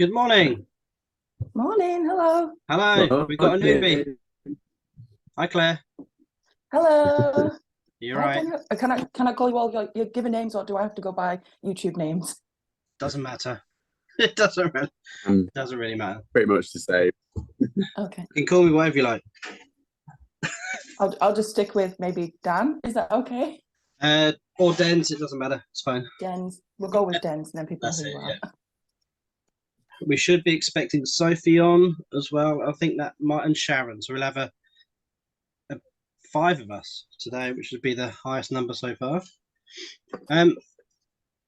Good morning. Morning, hello. Hello. We've got a newbie. Morning. Hi, Claire. Hello. You all How right? can I call you all your given names, or do I have to go by YouTube names? Doesn't matter. It doesn't really, I'm doesn't really matter. pretty much the same. Okay. You can call me whatever you like. I'll just stick with maybe Dan. Is that okay? Or Dens, it doesn't matter. It's fine. Dens. We'll go with Dens, and then people know That's who it, you yeah. are. We should be expecting Sophie on as well. I think that might, and Sharon. So we'll have a five of us today, which would be the highest number so far.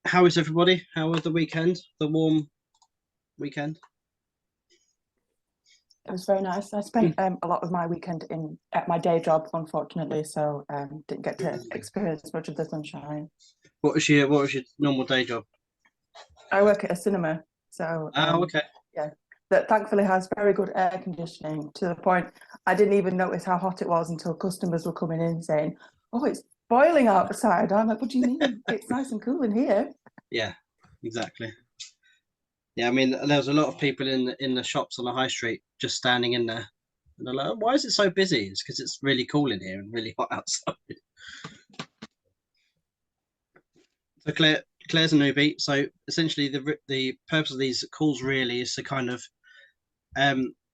How is everybody? How was the weekend? The warm weekend? It was very nice. I spent a lot of my weekend at my day job, unfortunately, so didn't get to experience much of the sunshine. What was your normal day job? I work at a cinema, so Oh, okay. yeah, that thankfully has very good air conditioning, to the point I didn't even notice how hot it was until customers were coming in saying, "Oh, it's boiling outside." I'm like, "What do you mean? It's nice and cool in here." Yeah, exactly. Yeah, I mean, there was a lot of people in the shops on the high street just standing in there. And they're like, "Oh, why is it so busy?" It's because it's really cool in here and really hot outside. So Claire's a newbie. So essentially, the purpose of these calls really is to kind of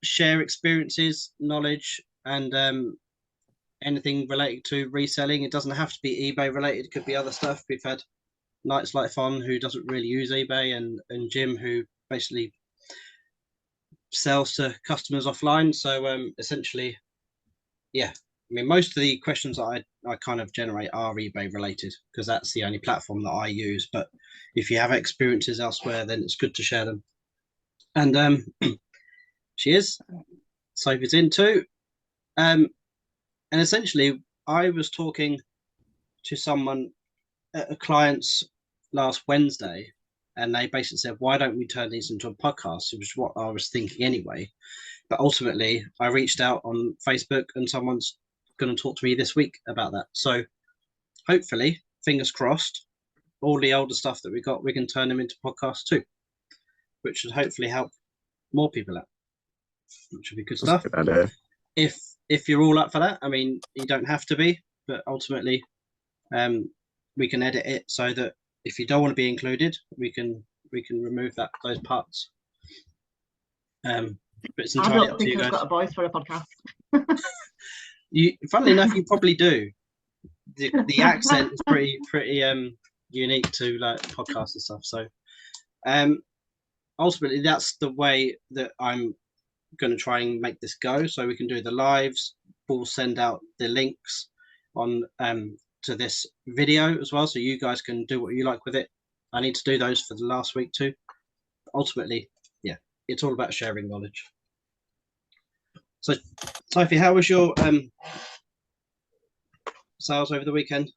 share experiences, knowledge, and anything related to reselling. It doesn't have to be eBay related. It could be other stuff. We've had Nights Like Fun, who doesn't really use eBay, and Jim, who basically sells to customers offline. So essentially, yeah, I mean, most of the questions that I kind of generate are eBay related because that's the only platform that I use. But if you have experiences elsewhere, then it's good to share them. And she is. Sophie's in too. And essentially, I was talking to someone, a client's last Wednesday, and they basically said, "Why don't we turn these into a podcast?" Which is what I was thinking anyway. But ultimately, I reached out on Facebook, and someone's going to talk to me this week about that. So hopefully, fingers crossed, all the older stuff that we got, we can turn them into podcasts too, which should hopefully help more people out, which would be good That's a stuff. good idea. If you're all up for that, I mean, you don't have to be, but ultimately, we can edit it so that if you don't want to be included, we can remove those parts. But it's I entirely don't up to think you I've guys. got a voice for a podcast. Funnily enough, you probably do. The accent is pretty unique to like podcasts and stuff. So ultimately, that's the way that I'm going to try and make this go. So we can do the lives. We'll send out the links on to this video as well, so you guys can do what you like with it. I need to do those for the last week too. Ultimately, yeah, it's all about sharing knowledge. So, Sophie, how was your sales over the weekend?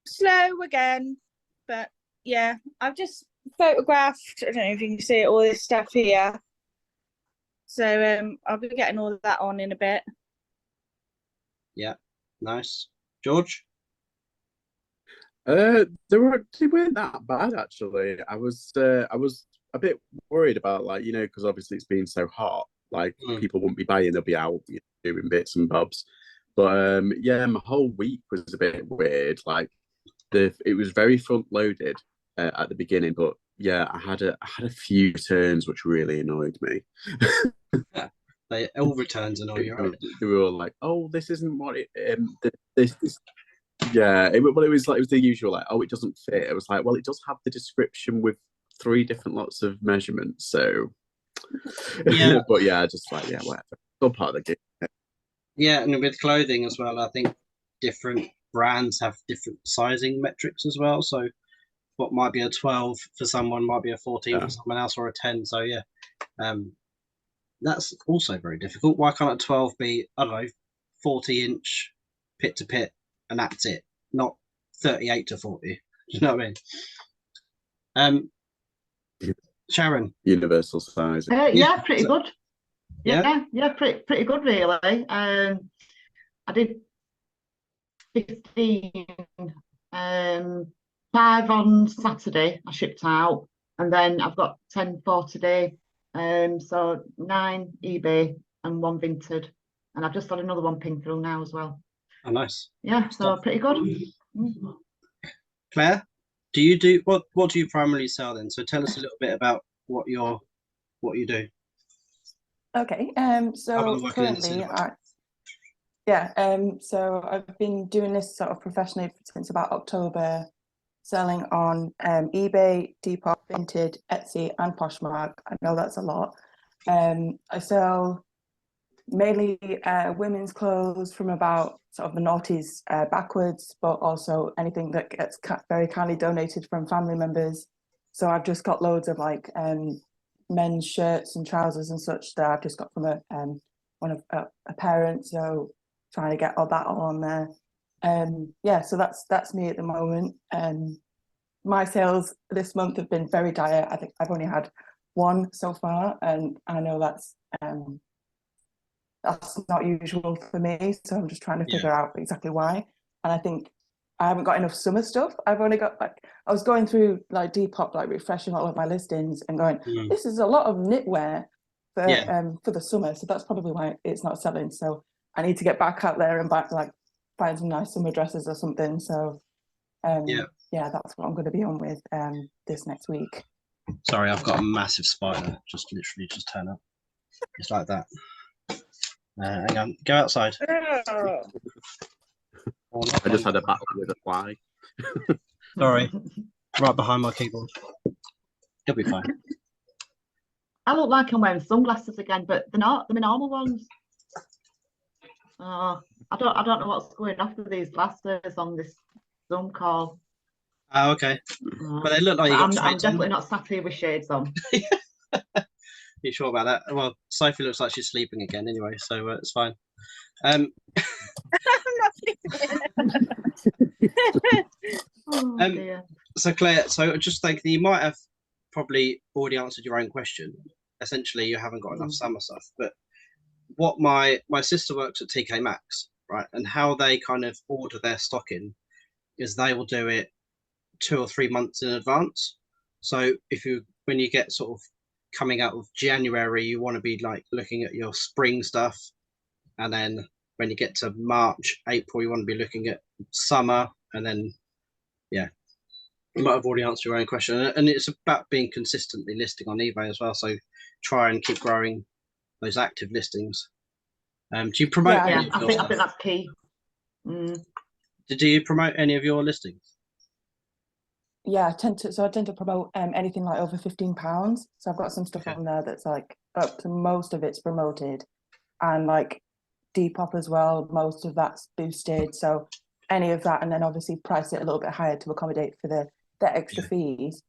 Slow again, but yeah, I've just photographed. I don't know if you can see it, all this stuff here. So I'll be getting all of that on in a bit. Yeah, nice. George? They weren't that bad actually. I was a bit worried about, like, because obviously it's been so hot, like people won't be buying, they'll be out doing bits and bobs. But yeah, my whole week was a bit weird. Like it was very front loaded at the beginning, but yeah, I had a few turns which really annoyed me. Yeah, they all returns and all. You're right. They were all like, "Oh, this isn't what it this." Yeah, it was like, it was the usual, like, "Oh, it doesn't fit." It was like, well, it does have the description with 3 different lots of measurements, so Yeah. But yeah, just like, yeah, whatever. It's all part of the game. Yeah, and with clothing as well, I think different brands have different sizing metrics as well. So what might be a 12 for someone might be a 14 for someone else, or a 10. So yeah, that's also very difficult. Why can't a 12 be, I don't know, 40-inch pit to pit, and that's it, not 38 to 40? You know what I mean? Sharon? Universal size. Yeah, pretty good. Yeah? Yeah, pretty good really. I did 15 5 on Saturday, I shipped out, and then I've got 10 for today. So 9 eBay and 1 Vinted, and I've just got another one ping through now as well. Oh, nice. Yeah, so pretty good. Claire, do you do what do you primarily sell then? So tell us a little bit about what you do. Okay. Other So than working in the currently, cinema. so I've been doing this sort of professionally since about October, selling on eBay, Depop, Vinted, Etsy, and Poshmark. I know that's a lot. I sell mainly women's clothes from about sort of the noughties backwards, but also anything that gets very kindly donated from family members. So I've just got loads of like men's shirts and trousers and such that I've just got from one of a parent. So trying to get all that all on there. Yeah, so that's me at the moment. My sales this month have been very dire. I think I've only had 1 so far, and I know that's not usual for me. So I'm just trying to figure out exactly why. And I think I haven't got enough summer stuff. I've only got like, I was going through like Depop, like refreshing all of my listings and going, this is a lot of knitwear for the summer. So that's probably why it's not selling. So I need to get back out there and find some nice summer dresses or something. So yeah, that's what I'm going to be on with this next week. Sorry, I've got a massive spider literally just turn up. It's like that. Hang on, go outside. Oh. I just had a battle with a fly. Sorry, right behind my keyboard. He'll be fine. I look like I'm wearing sunglasses again, but they're not. They're my normal ones. I don't know what's going off with these glasses on this Zoom call. Oh, okay. But they look like you got shades I'm definitely on. not sat here with shades on. You sure about that? Well, Sophie looks like she's sleeping again anyway, so it's fine. I'm not Dear. So Claire, so I just think that you might have probably already answered your own question. Essentially, you haven't got enough summer stuff. But what my sister works at TK Maxx, right? And how they kind of order their stock in is they will do it 2 or 3 months in advance. So when you get sort of coming out of January, you want to be like looking at your spring stuff, and then when you get to March, April, you want to be looking at summer, and then you might have already answered your own question. And it's about being consistently listing on eBay as well. So try and keep growing those active listings. Do you promote? Yeah, any of your I stuff? think that's key. Do you promote any of your listings? Yeah, I tend to promote anything like over £15. So I've got some stuff on there that's like up to most of it's promoted, and like Depop as well, most of that's boosted. So any of that, and then obviously price it a little bit higher to accommodate for the extra fees.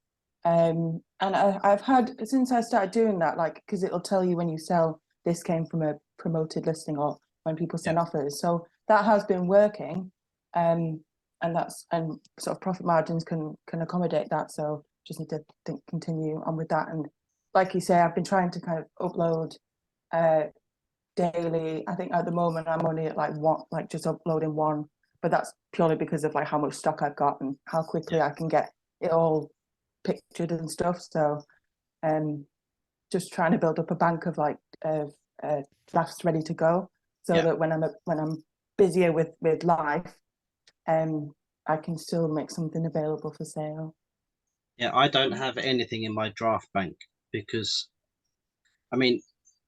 And I've had, since I started doing that, like, because it'll tell you when you sell, this came from a promoted listing, or when people send offers. So that has been working. And sort of profit margins can accommodate that. So just need to continue on with that. And like you say, I've been trying to kind of upload daily. I think at the moment I'm only at like one, like just uploading 1, but that's purely because of like how much stock I've got and how quickly I can get it all pictured and stuff. So just trying to build up a bank of like drafts ready to go, so that when I'm busier with life, I can still make something available for sale. Yeah, I don't have anything in my draft bank because, I mean,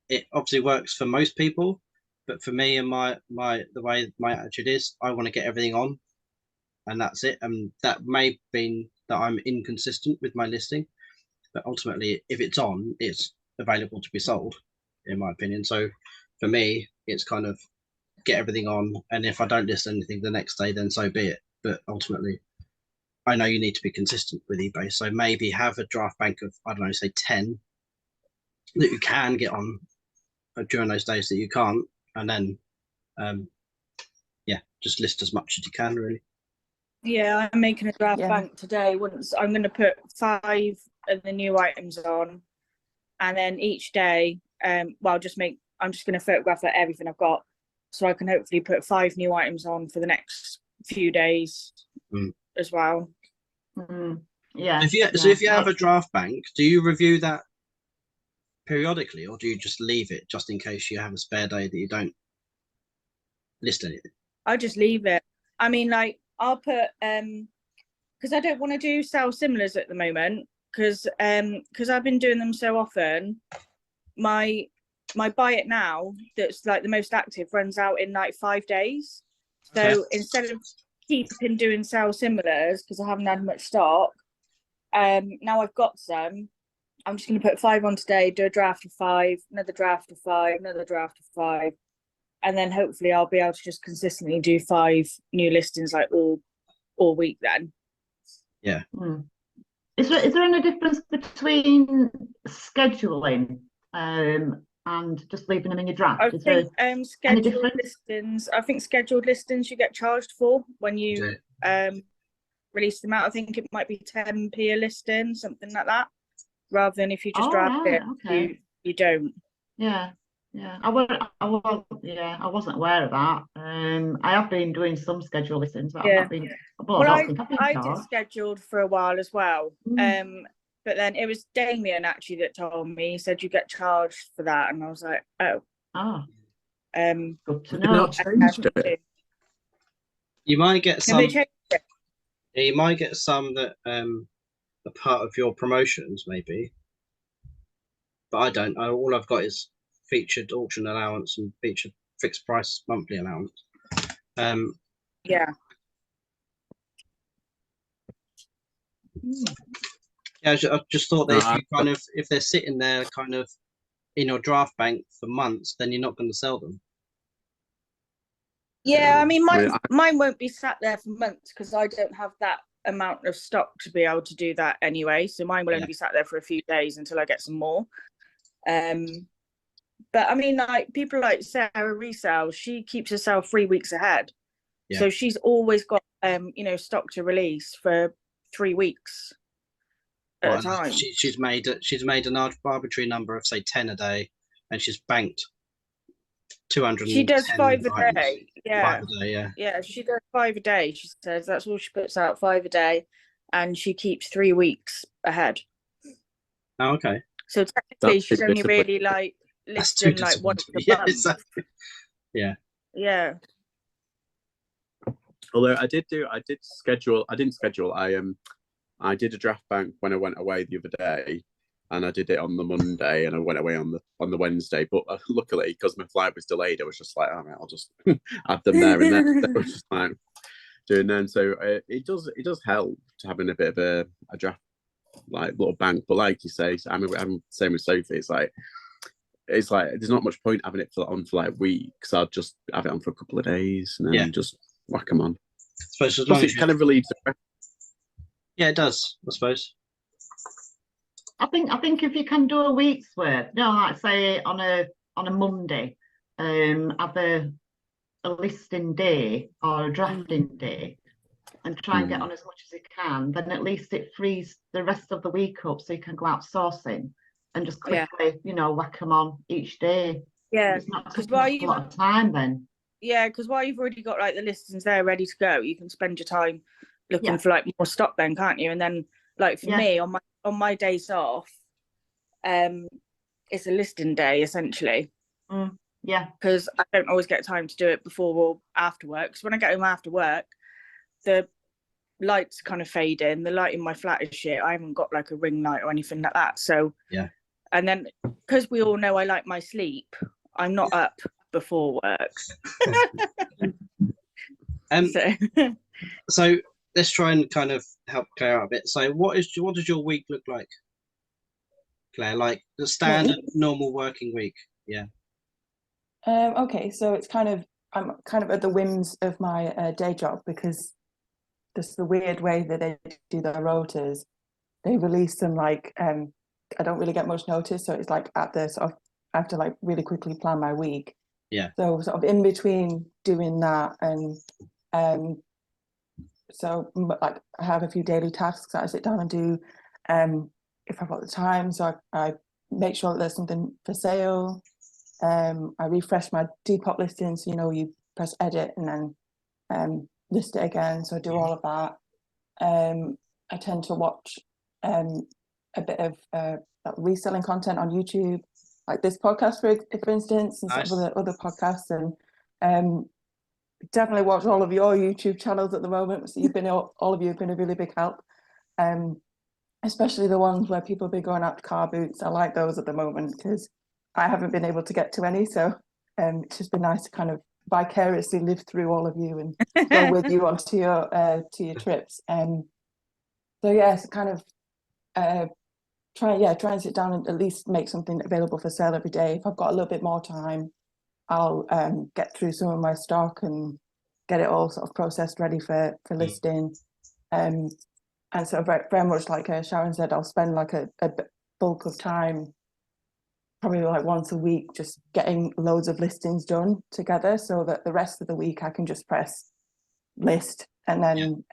it obviously works for most people, but for me and the way my attitude is, I want to get everything on, and that's it. And that may mean that I'm inconsistent with my listing, but ultimately, if it's on, it's available to be sold, in my opinion. So for me, it's kind of get everything on, and if I don't list anything the next day, then so be it. But ultimately, I know you need to be consistent with eBay, so maybe have a draft bank of, I don't know, say 10 that you can get on during those days that you can't, and then just list as much as you can, really. Yeah, I'm making a draft bank today. Once I'm going to put 5 of the new items on, and then each day, I'm just going to photograph like everything I've got, so I can hopefully put 5 new items on for the next few days as well. Yeah. So if you have a draft bank, do you review that periodically, or do you just leave it just in case you have a spare day that you don't list anything? I just leave it. I mean, like, I'll put because I don't want to do sell similars at the moment, because I've been doing them so often. My buy it now that's like the most active runs out in like 5 days. So Okay. instead of keeping doing sell similars because I haven't had much stock, now I've got some. I'm just going to put 5 on today, do a draft of 5, another draft of 5, another draft of 5, and then hopefully I'll be able to just consistently do 5 new listings like all week then. Yeah. Is there any difference between scheduling and just leaving them in your draft? I think scheduled listings. I think scheduled listings you get charged for when you release them out. I think it might be 10p a listing, something like that, rather than if you just draft it. Okay. You don't. Yeah. I wasn't aware of that. I have been doing some schedule listings, but I've not been. Well, I did scheduled for a while as well. But then it was Damien actually that told me. He said you get charged for that, and I was like, oh. Good to know. You might get some. You might get some that are part of your promotions, maybe. But I don't. All I've got is featured auction allowance and featured fixed price monthly allowance. Yeah. Yeah, I just thought that if they're sitting there kind of in your draft bank for months, then you're not going to sell them. Yeah, I mean, mine won't be sat there for months because I don't have that amount of stock to be able to do that anyway. So mine will only be sat there for a few days until I get some more. But I mean, like people like Sarah Resell, she keeps herself 3 weeks ahead. Yeah. So she's always got stock to release for 3 weeks at a time. She's made an arbitrary number of say 10 a day, and she's banked 200. She does 5 a day. Yeah. 5 a day, yeah. Yeah, she does 5 a day. She says that's all she puts out, 5 a day, and she keeps 3 weeks ahead. Oh, okay. So technically, she's only really like listing like once a month. Exactly. Yeah. Yeah. Although I didn't schedule. I did a draft bank when I went away the other day, and I did it on the Monday, and I went away on the Wednesday. But luckily, because my flight was delayed, I was just like, all right, I'll just add them there and then. I was just like doing them. So it does help to having a bit of a draft like little bank. But like you say, I'm same with Sophie. It's like there's not much point having it on for like weeks. I'll just have it on for a couple of days and then just whack them on. I suppose as long as it kind of relieves the. Yeah, it does. I suppose. I think if you can do a week's worth, like say on a Monday, have a listing day or a drafting day, and try and get on as much as you can, then at least it frees the rest of the week up so you can go out sourcing and just quickly, whack them on each day. Yeah, it's not taking a lot of time then. Yeah, because while you've already got like the listings there ready to go, you can spend your time looking for like more stock then, can't you? And then like for me on my days off, it's a listing day essentially. Yeah, because I don't always get time to do it before or after work. Because when I get home after work, the lights kind of fade in. The light in my flat is shit. I haven't got like a ring light or anything like that. So and then because we all know I like my sleep, I'm not up before work. So let's try and kind of help Claire out a bit. So what does your week look like, Claire? Like the standard normal working week? Yeah. Okay, so I'm kind of at the whims of my day job, because just the weird way that they do their rotas. They release them like I don't really get much notice, so it's like at the sort of I have to like really quickly plan my week. Yeah. So sort of in between doing that and so like I have a few daily tasks that I sit down and do if I've got the time. So I make sure that there's something for sale. I refresh my Depop listings. You press edit and then list it again. So I do all of that. I tend to watch a bit of reselling content on YouTube, like this podcast, for instance, and Nice. some of the other podcasts, and definitely watch all of your YouTube channels at the moment. So all of you have been a really big help, especially the ones where people have been going out to car boots. I like those at the moment because I haven't been able to get to any. So it's just been nice to kind of vicariously live through all of you and go with you onto your trips. So yeah, it's kind of try and sit down and at least make something available for sale every day. If I've got a little bit more time, I'll get through some of my stock and get it all sort of processed ready for listing. And so very, very much like Sharon said, I'll spend like a bulk of time, probably like once a week, just getting loads of listings done together so that the rest of the week I can just press list, and then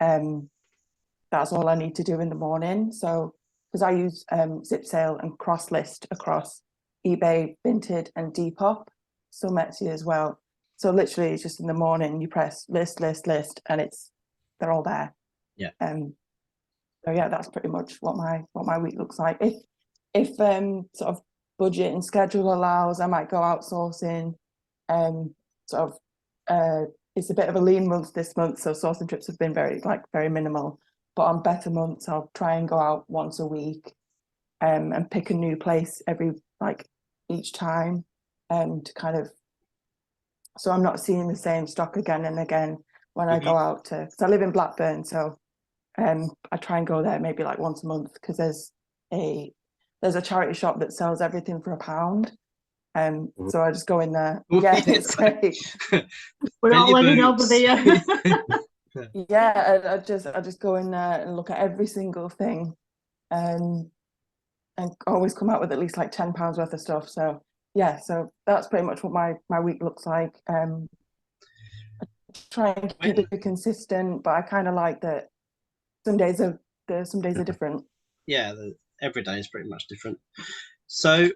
that's all I need to do in the morning. So because I use Zip Sale and cross list across eBay, Vinted and Depop, some Etsy as well. So literally it's just in the morning you press list, and they're all there. Yeah. So yeah, that's pretty much what my week looks like. If sort of budget and schedule allows, I might go outsourcing. Sort of it's a bit of a lean month this month, so sourcing trips have been very minimal. But on better months, I'll try and go out once a week, and pick a new place each time, to kind of, so I'm not seeing the same stock again and again when I go out to, because I live in Blackburn, so I try and go there maybe like once a month because there's a charity shop that sells everything for £1. So I just go in there. Yeah, it's great. We're all living over there. Yeah, I just go in there and look at every single thing, and always come out with at least like £10 worth of stuff. So yeah, so that's pretty much what my week looks like. I try and keep it consistent, but I kind of like that some days are different. Yeah, every day is pretty much different. So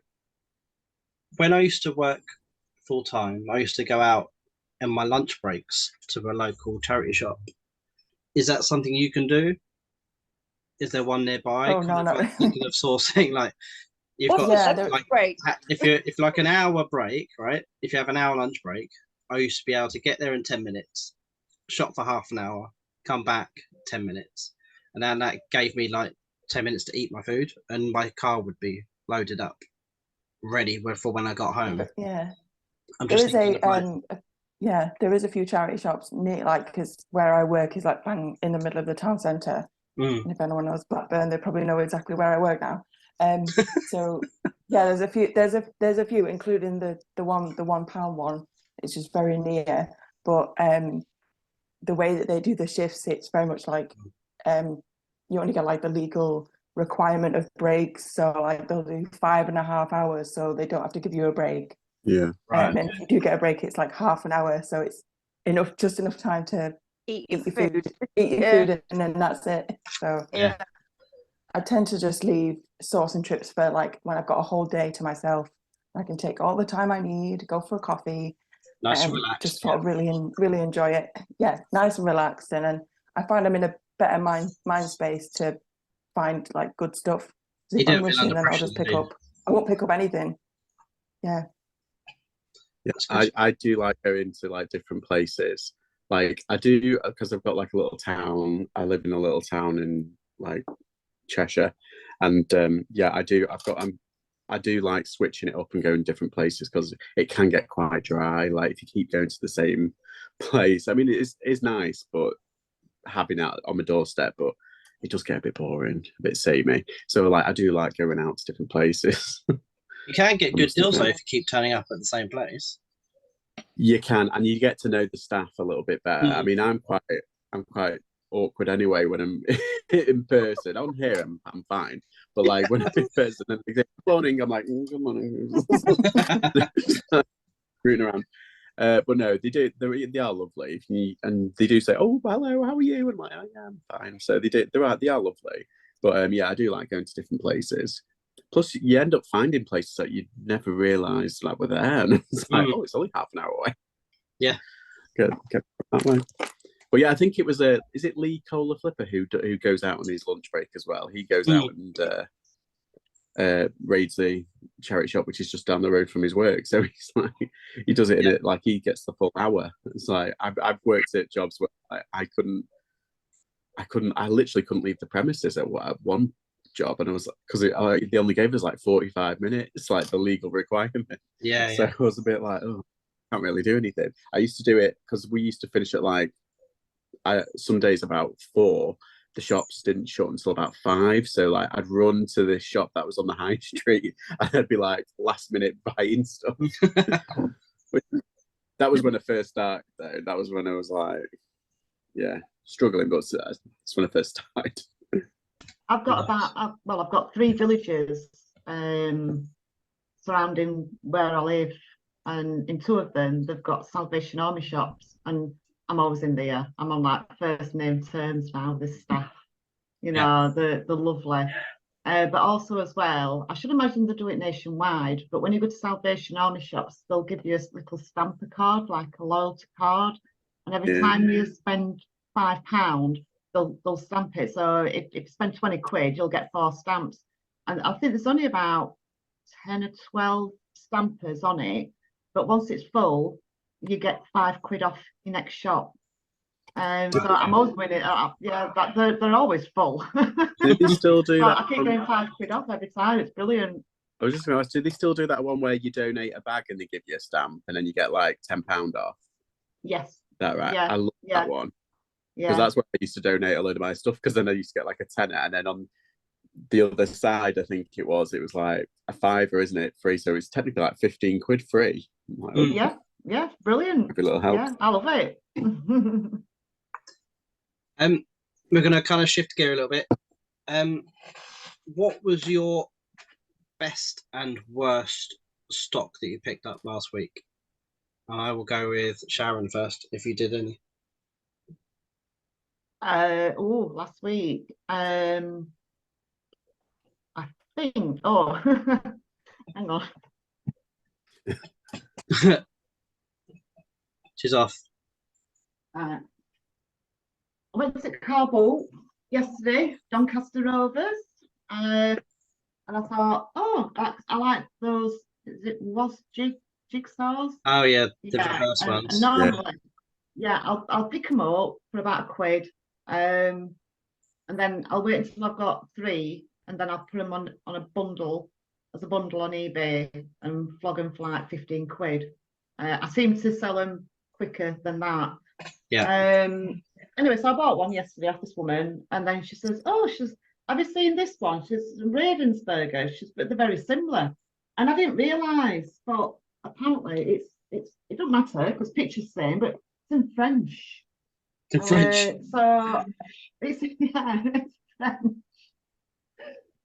when I used to work full time, I used to go out in my lunch breaks to a local charity shop. Is that something you can do? Is there one nearby? Oh no, not really. Thinking of sourcing, like you've got like break. if like an hour break, right? If you have an hour lunch break, I used to be able to get there in 10 minutes, shop for half an hour, come back 10 minutes, and then that gave me like 10 minutes to eat my food, and my car would be loaded up, ready for when I got home. Yeah, I'm just thinking there is a few charity shops near, like, because where I work is like bang in the middle of the town centre. And if anyone knows Blackburn, they probably know exactly where I work now. So yeah, there's a few, including the £1 one. It's just very near, but the way that they do the shifts, it's very much like you only get like the legal requirement of breaks. So like they'll do 5.5 hours, so they don't have to give you a break. Yeah, right. And if you do get a break, it's like half an hour, so it's just enough time to eat your food, and then that's it. So Yeah. I tend to just leave sourcing trips for like when I've got a whole day to myself. I can take all the time I need, go for a coffee, Nice and relaxed. just sort of really enjoy it. Yeah, nice and relaxed, and then I find I'm in a better mind space to find like good stuff. If I'm rushing, then I'll just pick up. I won't pick up anything. Yeah. Yeah, I do like going to like different places. Like I do, because I've got like a little town. I live in a little town in like Cheshire, and yeah, I do like switching it up and going different places because it can get quite dry. Like if you keep going to the same place, I mean, it's nice, but having that on my doorstep, but it does get a bit boring, a bit samey. So like I do like going out to different places. You can get good deals though if you keep turning up at the same place. You can, and you get to know the staff a little bit better. I mean, I'm quite awkward anyway when I'm in person. On here, I'm fine, but like when I'm in person, and they say, good morning, I'm like, good morning, rooting around. But no, they are lovely, and they do say, oh, hello, how are you? And I'm like, oh, yeah, I'm fine. So they are lovely. But yeah, I do like going to different places. Plus, you end up finding places that you never realised like were there, and it's like, oh, it's only half an hour away. Yeah, Get that way. But yeah, I think it was is it Lee Cola Flipper who goes out on his lunch break as well? He goes out and raids the charity shop, which is just down the road from his work. So he's like, he does it in it like he gets the full hour. It's like I've worked at jobs where I literally couldn't leave the premises at one job, and I was because they only gave us like 45 minutes, like the legal requirement. So I was a bit like, oh, can't really do anything. I used to do it because we used to finish at like some days about 4. The shops didn't shut until about 5, so like I'd run to this shop that was on the high street and I'd be like last minute buying stuff. That was when I first started though. That was when I was like struggling, but that's when I first started. I've got I've got 3 villages surrounding where I live, and in 2 of them they've got Salvation Army shops, and I'm always in there. I'm on like first name terms now with staff. You know, they're lovely. But also as well, I should imagine they do it nationwide, but when you go to Salvation Army shops, they'll give you a little stamper card, like a loyalty card, and every time you spend £5, they'll stamp it. So if you spend 20 quid, you'll get 4 stamps. And I think there's only about 10 or 12 stampers on it, but once it's full, you get 5 quid off your next shop. So I'm always winning. But they're always full. Do they still do that? I keep getting 5 quid off every time. It's brilliant. I was just going to ask, do they still do that one where you donate a bag and they give you a stamp and then you get like £10 off? Yes. Is that right? Yeah. I love that one. Because that's where I used to donate a load of my stuff, because then I used to get like a tenner, and then on the other side, I think it was like a £5, isn't it? Free. So it's technically like 15 quid free. Like, yeah, brilliant. Every little help. Yeah, I love it. We're gonna kind of shift gear a little bit. What was your best and worst stock that you picked up last week? And I will go with Sharon first, if you did any. Last week. I think. Oh, hang on. She's off. I went to Carboots yesterday, Doncaster Rovers, and I thought, I like those. Was jigsaws? Oh yeah, the first ones. Normally, I'll pick them up for about £1, and then I'll wait until I've got 3, and then I'll put them on a bundle on eBay and flog them for like 15 quid. I seem to sell them quicker than that. Anyway, so I bought one yesterday off this woman, and then she says, have you seen this one? She's Ravensburger. But they're very similar, and I didn't realise, but apparently it doesn't matter because picture's the same, but it's in French. In French. So it's it's French.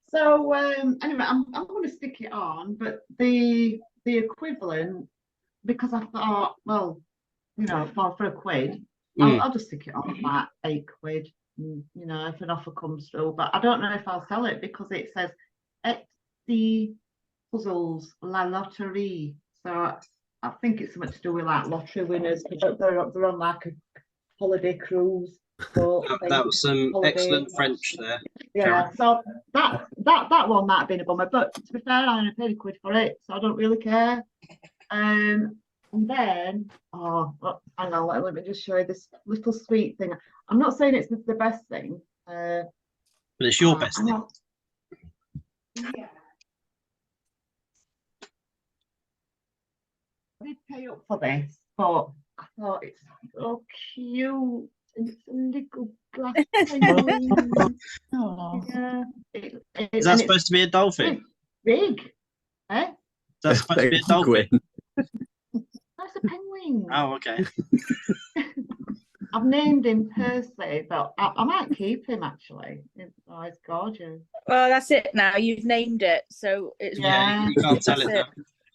So anyway, I'm going to stick it on, but the equivalent, because I thought, well, for £1, I'll just stick it on like £8, if an offer comes through. But I don't know if I'll sell it because it says the puzzles la loterie. So I think it's something to do with like lottery winners. They're on like a holiday cruise. That was some excellent French there. Yeah, so that one might have been a bummer, but to be fair, I only paid £1 for it, so I don't really care. And then, hang on, let me just show you this little sweet thing. I'm not saying it's the best thing. But it's your best thing. Yeah. I did pay up for this, but I thought it's so cute. And it's a little glass penguin. Yeah. Is that supposed to be a dolphin? Big. Eh? Is that supposed to be a dolphin? That's a penguin. Oh, okay. I've named him Percy, but I might keep him actually. It's gorgeous. Well, that's it now. You've named it, so it's you can't tell it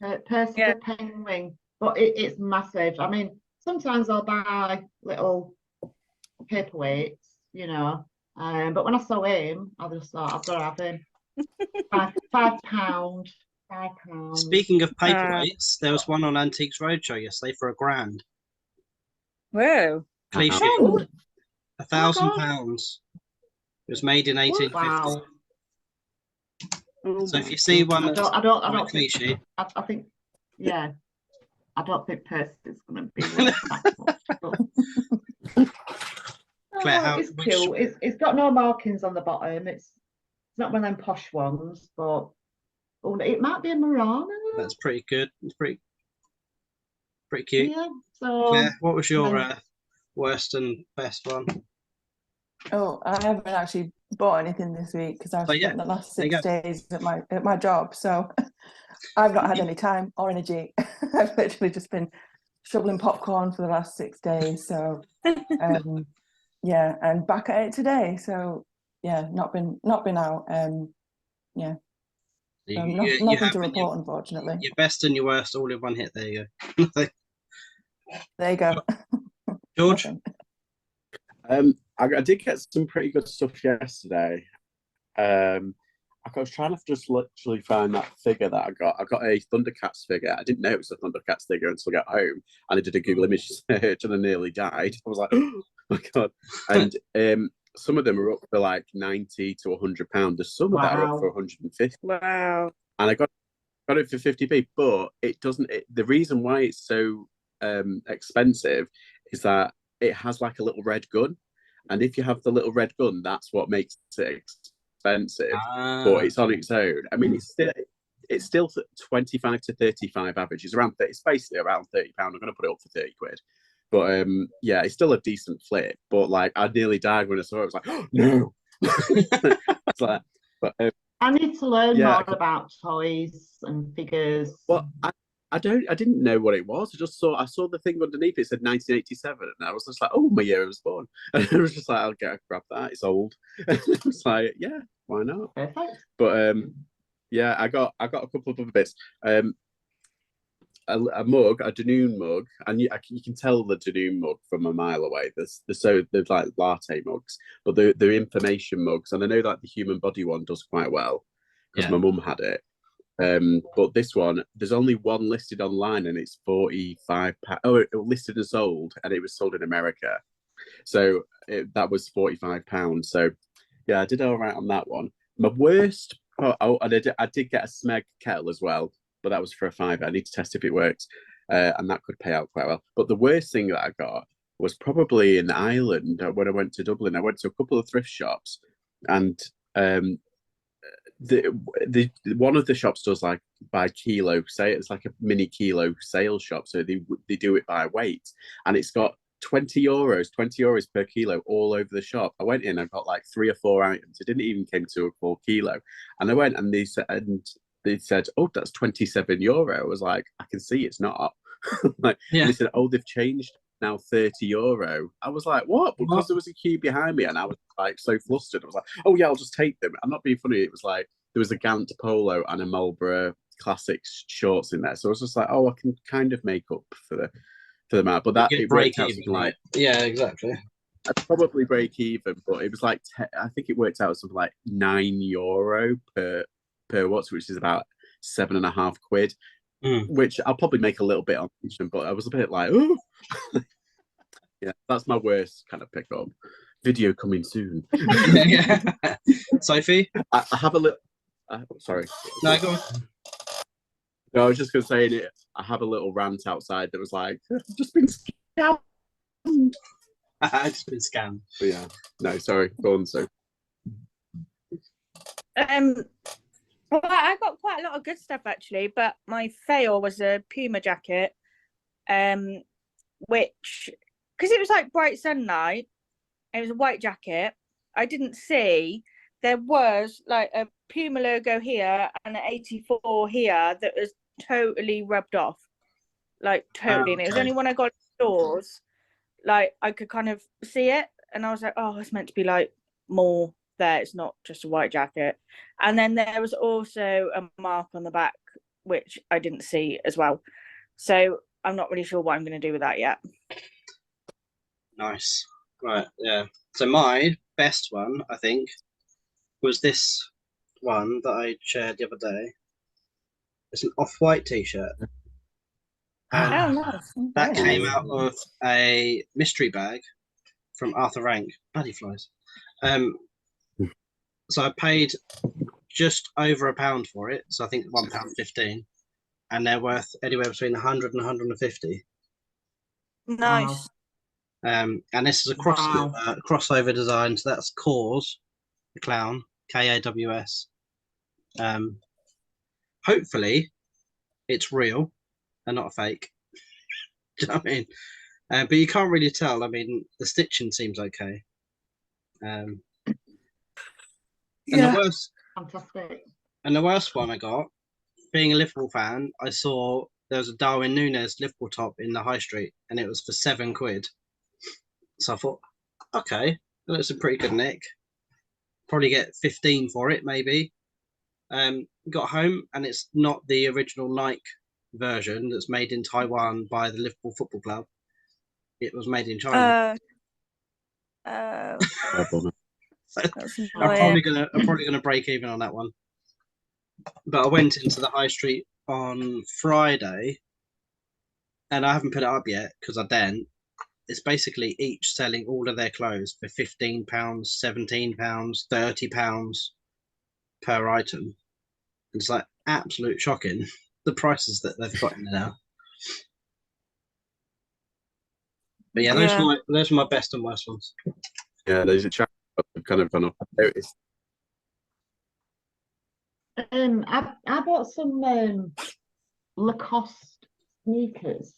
now. Percy the penguin, but it's massive. I mean, sometimes I'll buy little paperweights, but when I saw him, I just thought I've got to have him. £5. Speaking of paperweights, there was one on Antiques Roadshow yesterday for £1,000. Whoa. Cliche. Pound. £1,000. It was made in 1850. Wow. So if you see one I that's don't think, cliche, I think, yeah, I don't think Percy is going to be worth that much. Claire, It's cool. It's got no markings on the bottom. It's not one of them posh ones, but it might be a Murano. That's pretty good. It's pretty cute. Yeah. So Claire, what was your worst and best one? Oh, I haven't actually bought anything this week because I've spent the last 6 days at my job, so I've not had any time or energy. I've literally just been shoveling popcorn for the last 6 days. So yeah, and back at it today. So yeah, not been out. Yeah. So nothing to report, unfortunately. Your best and your worst all in one hit. There you go. There you go. George? I did get some pretty good stuff yesterday. I was trying to just literally find that figure that I got. I got a Thundercats figure. I didn't know it was a Thundercats figure until I got home, and I did a Google image search, and I nearly died. I was like, oh my god! And some of them are up for like £90 to £100. There's some that are up for 150. Wow! And I got it for 50p, but it doesn't. The reason why it's so expensive is that it has like a little red gun, and if you have the little red gun, that's what makes it expensive. But it's on its own. I mean, it's still 25 to 35 average. It's basically around £30. I'm going to put it up for 30 quid. But yeah, it's still a decent flip. But like, I nearly died when I saw it. I was like, oh, no. It's like, but I need to learn more about toys and figures. Well, I didn't know what it was. I saw the thing underneath. It said 1987, and I was just like, oh, my year I was born. And I was just like, I'll grab that. It's old. It was like, yeah, why not? Perfect. But yeah, I got a couple of other bits. A mug, a Danone mug, and you can tell the Danone mug from a mile away. They're like latte mugs, but they're information mugs, and I know that the human body one does quite well because my mum had it. But this one, there's only one listed online, and it's £45. Oh, it listed and sold, and it was sold in America, so that was £45. So yeah, I did all right on that one. My worst, and I did get a Smeg kettle as well, but that was for a £5. I need to test if it works, and that could pay out quite well. But the worst thing that I got was probably in Ireland when I went to Dublin. I went to a couple of thrift shops, and the one of the shops does like by kilo, say it's like a mini kilo sales shop, so they do it by weight, and it's got €20 per kilo all over the shop. I went in, I got like 3 or 4 items. It didn't even came to a full kilo, and I went and they said, oh, that's €27. I was like, I can see it's not. Like, they said, oh, they've changed now €30. I was like, what? Because there was a queue behind me, and I was like so flustered. I was like, oh yeah, I'll just take them. I'm not being funny. It was like there was a Gant polo and a Marlboro Classics shorts in there, so I was just like, oh, I can kind of make up for the amount. But that it worked out something like, yeah, exactly. I'd probably break even, but it was like I think it worked out something like €9 per watch, which is about £7.50, which I'll probably make a little bit on, but I was a bit like, oh. Yeah, that's my worst kind of pickup. Video coming soon. Yeah. Sophie? I have a little. Sorry. No, go on. No, I was just going to say, I have a little rant outside that was like, I've just been scammed. I've just been scammed. But yeah, no, sorry. Go on, so. Well, I got quite a lot of good stuff actually, but my fail was a Puma jacket, which, because it was like bright sunlight, it was a white jacket. I didn't see there was like a Puma logo here and an 84 here that was totally rubbed off, like totally. And it was only when I got indoors, like I could kind of see it, and I was like, oh, it's meant to be like more there. It's not just a white jacket. And then there was also a mark on the back which I didn't see as well. So I'm not really sure what I'm going to do with that yet. Nice. Right, yeah. So my best one, I think, was this one that I shared the other day. It's an off-white t-shirt. Oh, nice. That came out of a mystery bag from Arthur Rank. Bloody flies. So I paid just over £1 for it. So I think £1.15, and they're worth anywhere between 100 and 150. Nice. And this is a Wow. crossover design. So that's Cause the clown, KAWS. Hopefully, it's real and not a fake. Do you know what I mean? But you can't really tell. I mean, the stitching seems okay. And Yeah. Fantastic. the worst one I got, being a Liverpool fan, I saw there was a Darwin Núñez Liverpool top in the high street, and it was for £7. So I thought, okay, that's a pretty good nick. Probably get 15 for it, maybe. Got home, and it's not the original Nike version that's made in Taiwan by the Liverpool Football Club. It was made in China. That's I'm probably gonna break even on that one. But I went into the high street on Friday, and I haven't put it up yet because I daren't. It's basically each selling all of their clothes for £15, £17, £30 per item. It's like absolute shocking the prices that they've got in there now. But yeah, those are my best and worst ones. Yeah, those are have kind of gone up. I noticed. I bought some Lacoste sneakers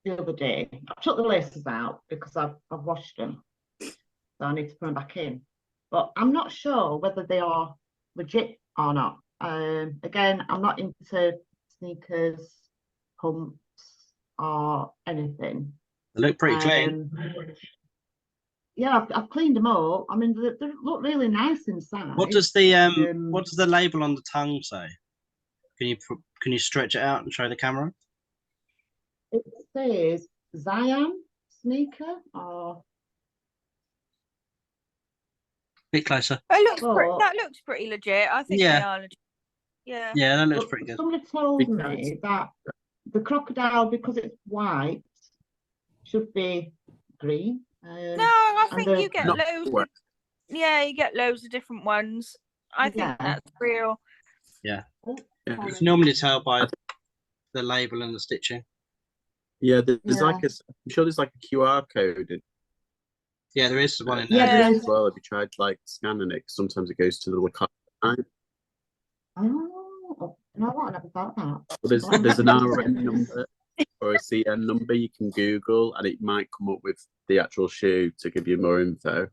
the other day. I took the laces out because I've washed them, so I need to put them back in. But I'm not sure whether they are legit or not. Again, I'm not into sneakers, pumps, or anything. They look pretty clean. Yeah, I've cleaned them up. I mean, they look really nice inside. What does the label on the tongue say? Can you stretch it out and show the camera? It says Zion sneaker or Bit closer. That looks pretty legit. I think Yeah. they are legit. Yeah. Yeah, that looks pretty good. Somebody told me that the crocodile, because it's white, should be green. No, I think you get Not loads. white. You get loads of different ones. I think that's real. Yeah. Oh, Yeah. You can normally tell by the label and the stitching. Yeah, there's like I'm sure there's like a QR code in. Yeah, there is one in there. Yeah, there is. As well. If you tried like scanning it, sometimes it goes to the Lacoste. Oh, no, I never thought that. Well, there's an RN number or a CN number you can Google, and it might come up with the actual shoe to give you more info.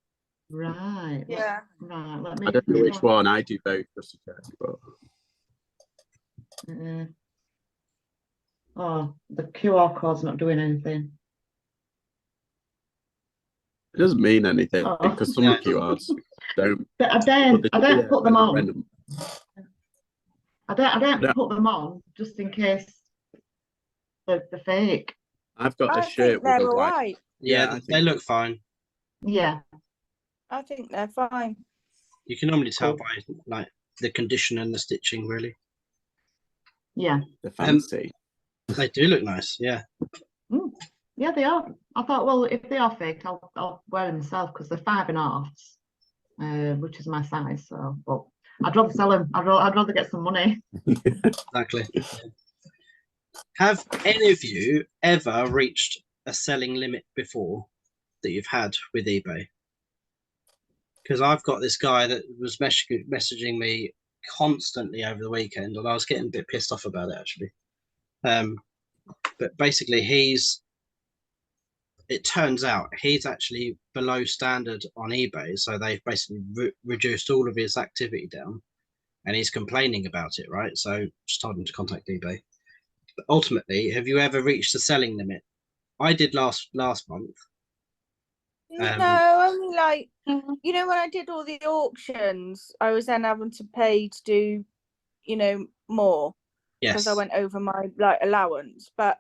Right. Yeah. Right. Let me. I don't know which one. I do both just to check. But... Oh, the QR code's not doing anything. It doesn't mean anything because some QRs don't. But I don't put them on. Random. I don't put them on just in case they're fake. I've got a I shirt think they're with a white. right. Yeah, they look fine. Yeah. I think they're fine. You can normally tell by like the condition and the stitching, really. Yeah. They're fancy. They do look nice. Yeah. Yeah, they are. I thought, well, if they are fake, I'll wear them myself because they're 5.5s, which is my size. So, but I'd rather sell them. I'd rather get some money. Exactly. Have any of you ever reached a selling limit before that you've had with eBay? Because I've got this guy that was messaging me constantly over the weekend, and I was getting a bit pissed off about it actually. But basically, it turns out he's actually below standard on eBay, so they've basically reduced all of his activity down, and he's complaining about it, right? So just told him to contact eBay. But ultimately, have you ever reached the selling limit? I did last month. No, only like when I did all the auctions, I was then having to pay to do, more because I went over my allowance. But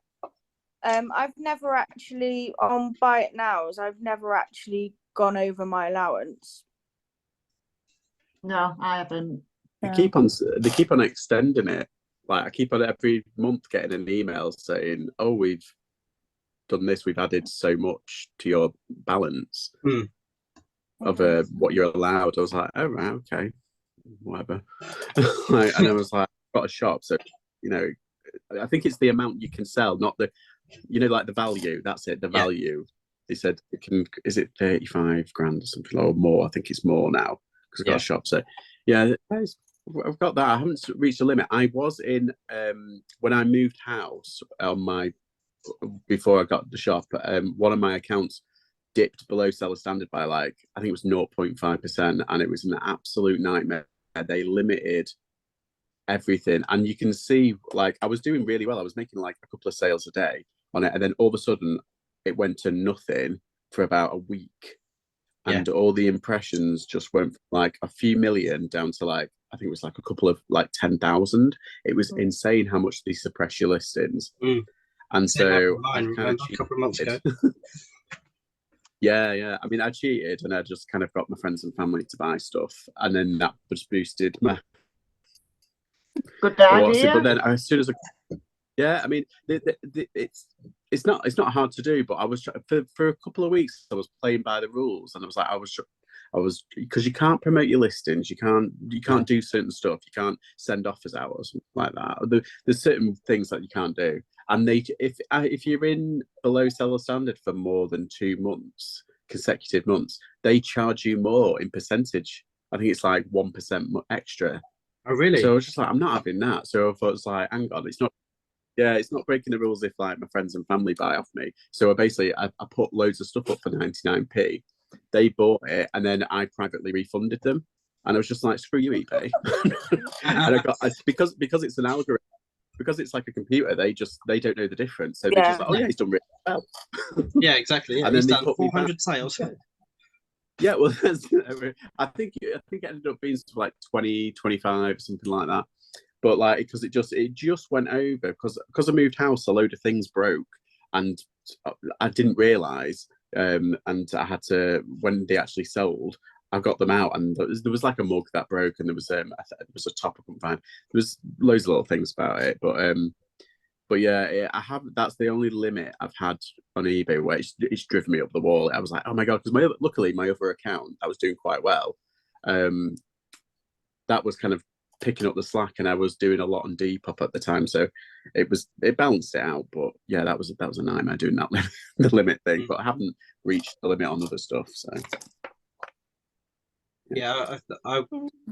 I've never actually on Buy It Nows. I've never actually gone over my allowance. No, I haven't. They keep on extending it. Like I keep on every month getting an email saying, "Oh, we've done this, we've added so much to your balance of what you're allowed. I was like, oh right, okay, whatever. Like, and I was like, I've got a shop, so you know, I think it's the amount you can sell, not the, you know, like the value. That's it, the value. They said it can, is it 35 grand or something or more? I think it's more now because I've got a shop. So yeah, I've got that. I haven't reached the limit. I was in when I moved house on my, before I got the shop, one of my accounts dipped below seller standard by like, I think it was 0.5%, and it was an absolute nightmare. They limited everything, and you can see like I was doing really well. I was making like a couple of sales a day on it, and then all of a sudden it went to nothing for about a week, and all the impressions just went from like a few million down to like, I think it was like a couple of like 10,000. It was insane how much they suppress your listings. And so I kind of a couple of months ago. Yeah. I mean, I cheated and I just kind of got my friends and family to buy stuff, and then that just boosted my good idea. But then as soon as I mean, it's not hard to do. But I was for a couple of weeks I was playing by the rules, and I was like, I was because you can't promote your listings, you can't do certain stuff, you can't send offers out or something like that. There's certain things that you can't do, and if you're in below seller standard for more than 2 months, consecutive months, they charge you more in percentage. I think it's like 1% extra. Oh really? So I was just like, I'm not having that. So I thought, it's like, hang on, it's not breaking the rules if like my friends and family buy off me. So I put loads of stuff up for 99p. They bought it, and then I privately refunded them. And I was just like, screw you, eBay. And because it's an algorithm, because it's like a computer, they don't know the difference. So they're just like, oh yeah, he's done really well. Yeah, exactly. Yeah. And then he's they done put 400 sales. Yeah, well, I think it ended up being like 20, 25, something like that. But like, because it just went over because I moved house, a load of things broke, and I didn't realise. And I had to, when they actually sold, I got them out, and there was like a mug that broke, and there was a top I couldn't find. There was loads of little things about it, but yeah, I have. That's the only limit I've had on eBay where it's driven me up the wall. I was like, oh my god, because luckily my other account I was doing quite well. That was kind of picking up the slack, and I was doing a lot on Depop at the time, so it balanced it out. But yeah, that was a nightmare doing that the limit thing. But I haven't reached the limit on other stuff. So yeah, I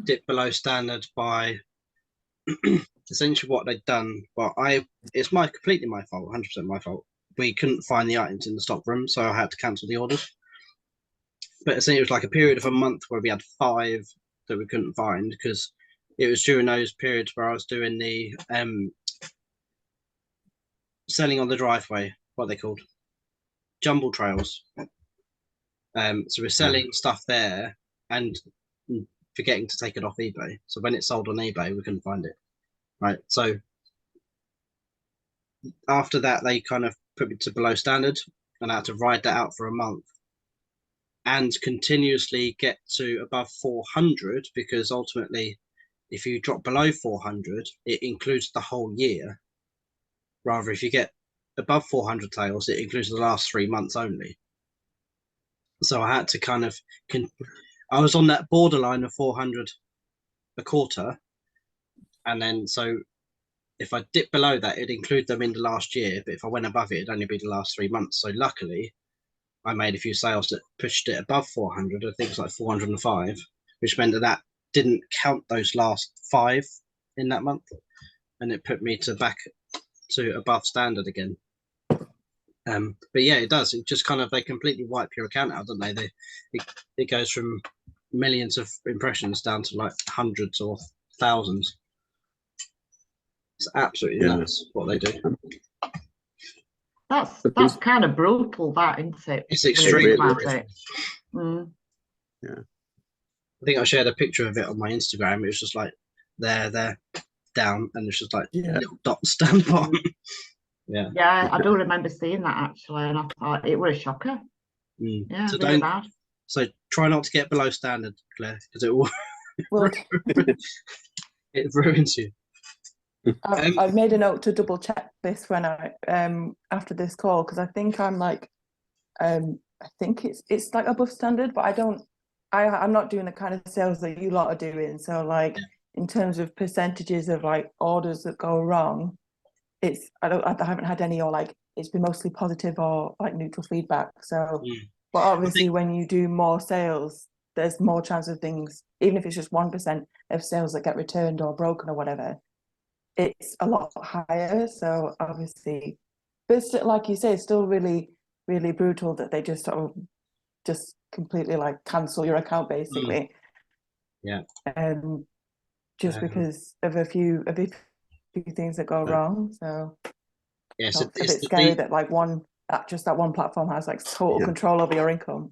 dipped below standard by essentially what they'd done. But it's completely my fault, 100% my fault. We couldn't find the items in the stock room, so I had to cancel the orders. But essentially, it was like a period of a month where we had 5 that we couldn't find, because it was during those periods where I was doing the selling on the driveway, what are they called? Jumble trails. So we're selling stuff there and forgetting to take it off eBay. So when it sold on eBay, we couldn't find it. Right. So after that, they kind of put me to below standard, and I had to ride that out for a month and continuously get to above 400, because ultimately, if you drop below 400, it includes the whole year. Rather, if you get above 400 sales, it includes the last 3 months only. So I had to kind of, I was on that borderline of 400 a quarter. And then, so if I dip below that, it'd include them in the last year. But if I went above it, it'd only be the last 3 months. So luckily, I made a few sales that pushed it above 400. I think it was like 405, which meant that didn't count those last 5 in that month. And it put me back to above standard again. But yeah, it does. It just kind of, they completely wipe your account out, don't they? It goes from millions of impressions down to like hundreds or thousands. It's absolutely nuts what they do. That's kind of brutal, that, isn't it? It's extremely brutal. Yeah. I think I shared a picture of it on my Instagram. It was just like there, down, and it's just like little dots down the bottom. Yeah, I do remember seeing that actually, and I thought it was a shocker. Yeah, so really bad. So try not to get below standard, Claire, because it will it ruins you. I've made a note to double check this when I after this call, because I think I'm like I think it's like above standard, but I'm not doing the kind of sales that you lot are doing. So like in terms of percentages of like orders that go wrong, I haven't had any, or like it's been mostly positive or like neutral feedback. So but obviously when you do more sales, there's more chance of things, even if it's just 1% of sales that get returned or broken or whatever, it's a lot higher. So obviously, but still, like you say, it's still really, really brutal that they just sort of just completely like cancel your account basically. Just because of a few things that go wrong. So it's a bit scary that like that one platform has like total control over your income.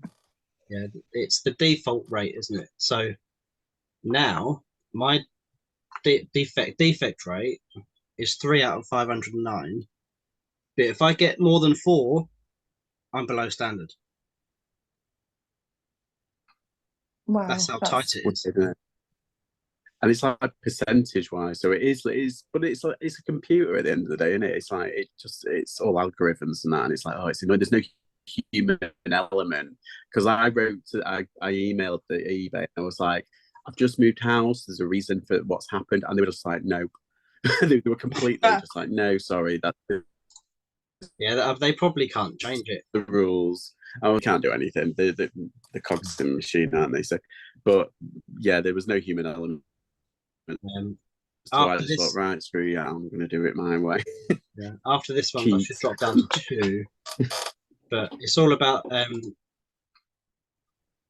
Yeah, it's the default rate, isn't it? So now my defect rate is 3 out of 509. But if I get more than 4, I'm below standard. Wow, that's how tight it is. And it's like percentage wise, so it is, but it's like it's a computer at the end of the day, isn't it? It's like it's all algorithms and that, and it's like, oh, it's annoying. There's no human element, because I emailed the eBay and I was like, I've just moved house. There's a reason for what's happened, and they were just like, nope. They were completely just like, no, sorry, that's they probably can't change it. The rules. Oh, we can't do anything. The cogs in the machine, aren't they? So, but yeah, there was no human element. So I just thought, right, screw you, I'm going to do it my way. After this one, I should drop down to 2. But it's all about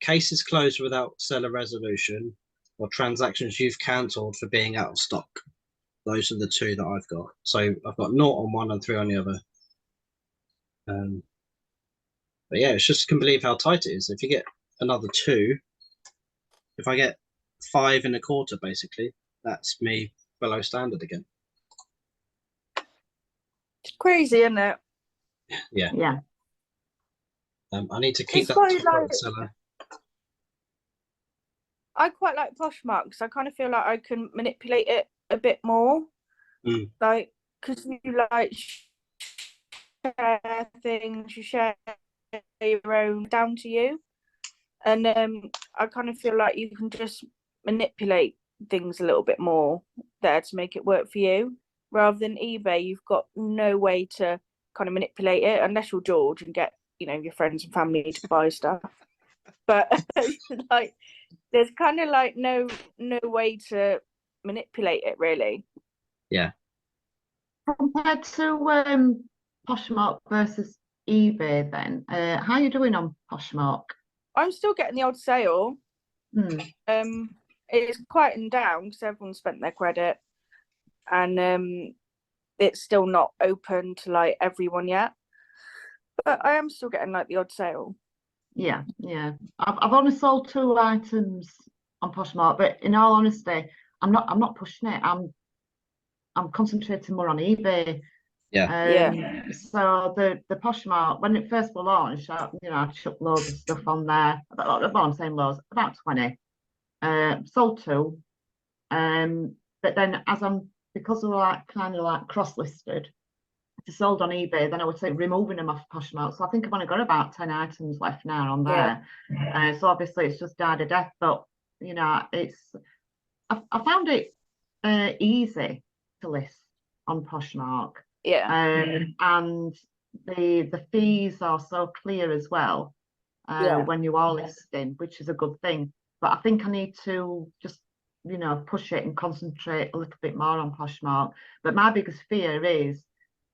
cases closed without seller resolution, or transactions you've cancelled for being out of stock. Those are the 2 that I've got. So I've got 0 on one and 3 on the other. But yeah, it's just can believe how tight it is. If you get another 2, if I get 5 1/4, basically, that's me below standard again. It's crazy, isn't it? Yeah. I need to keep that seller. I quite like Poshmark because I kind of feel like I can manipulate it a bit more. Like, because you like share things, you share your own, down to you. And I kind of feel like you can just manipulate things a little bit more there to make it work for you, rather than eBay. You've got no way to kind of manipulate it unless you're George and get, you know, your friends and family to buy stuff. But like, there's kind of like no way to manipulate it really. Yeah. Compared to Poshmark versus eBay, then how are you doing on Poshmark? I'm still getting the odd sale. It's quieting down because everyone spent their credit, and it's still not open to like everyone yet. But I am still getting like the odd sale. Yeah. I've only sold 2 items on Poshmark, but in all honesty, I'm not pushing it. I'm concentrating more on eBay. So the Poshmark, when it first launched, I chucked loads of stuff on there. I'm saying loads, about 20. Sold 2. But then because they're like kind of like cross-listed, if they're sold on eBay, then I would say removing them off Poshmark. So I think I've only got about 10 items left now on there. So obviously it's just died a death. But I found it easy to list on Poshmark. And the fees are so clear as well when you are listing, which is a good thing. But I think I need to just push it and concentrate a little bit more on Poshmark. But my biggest fear is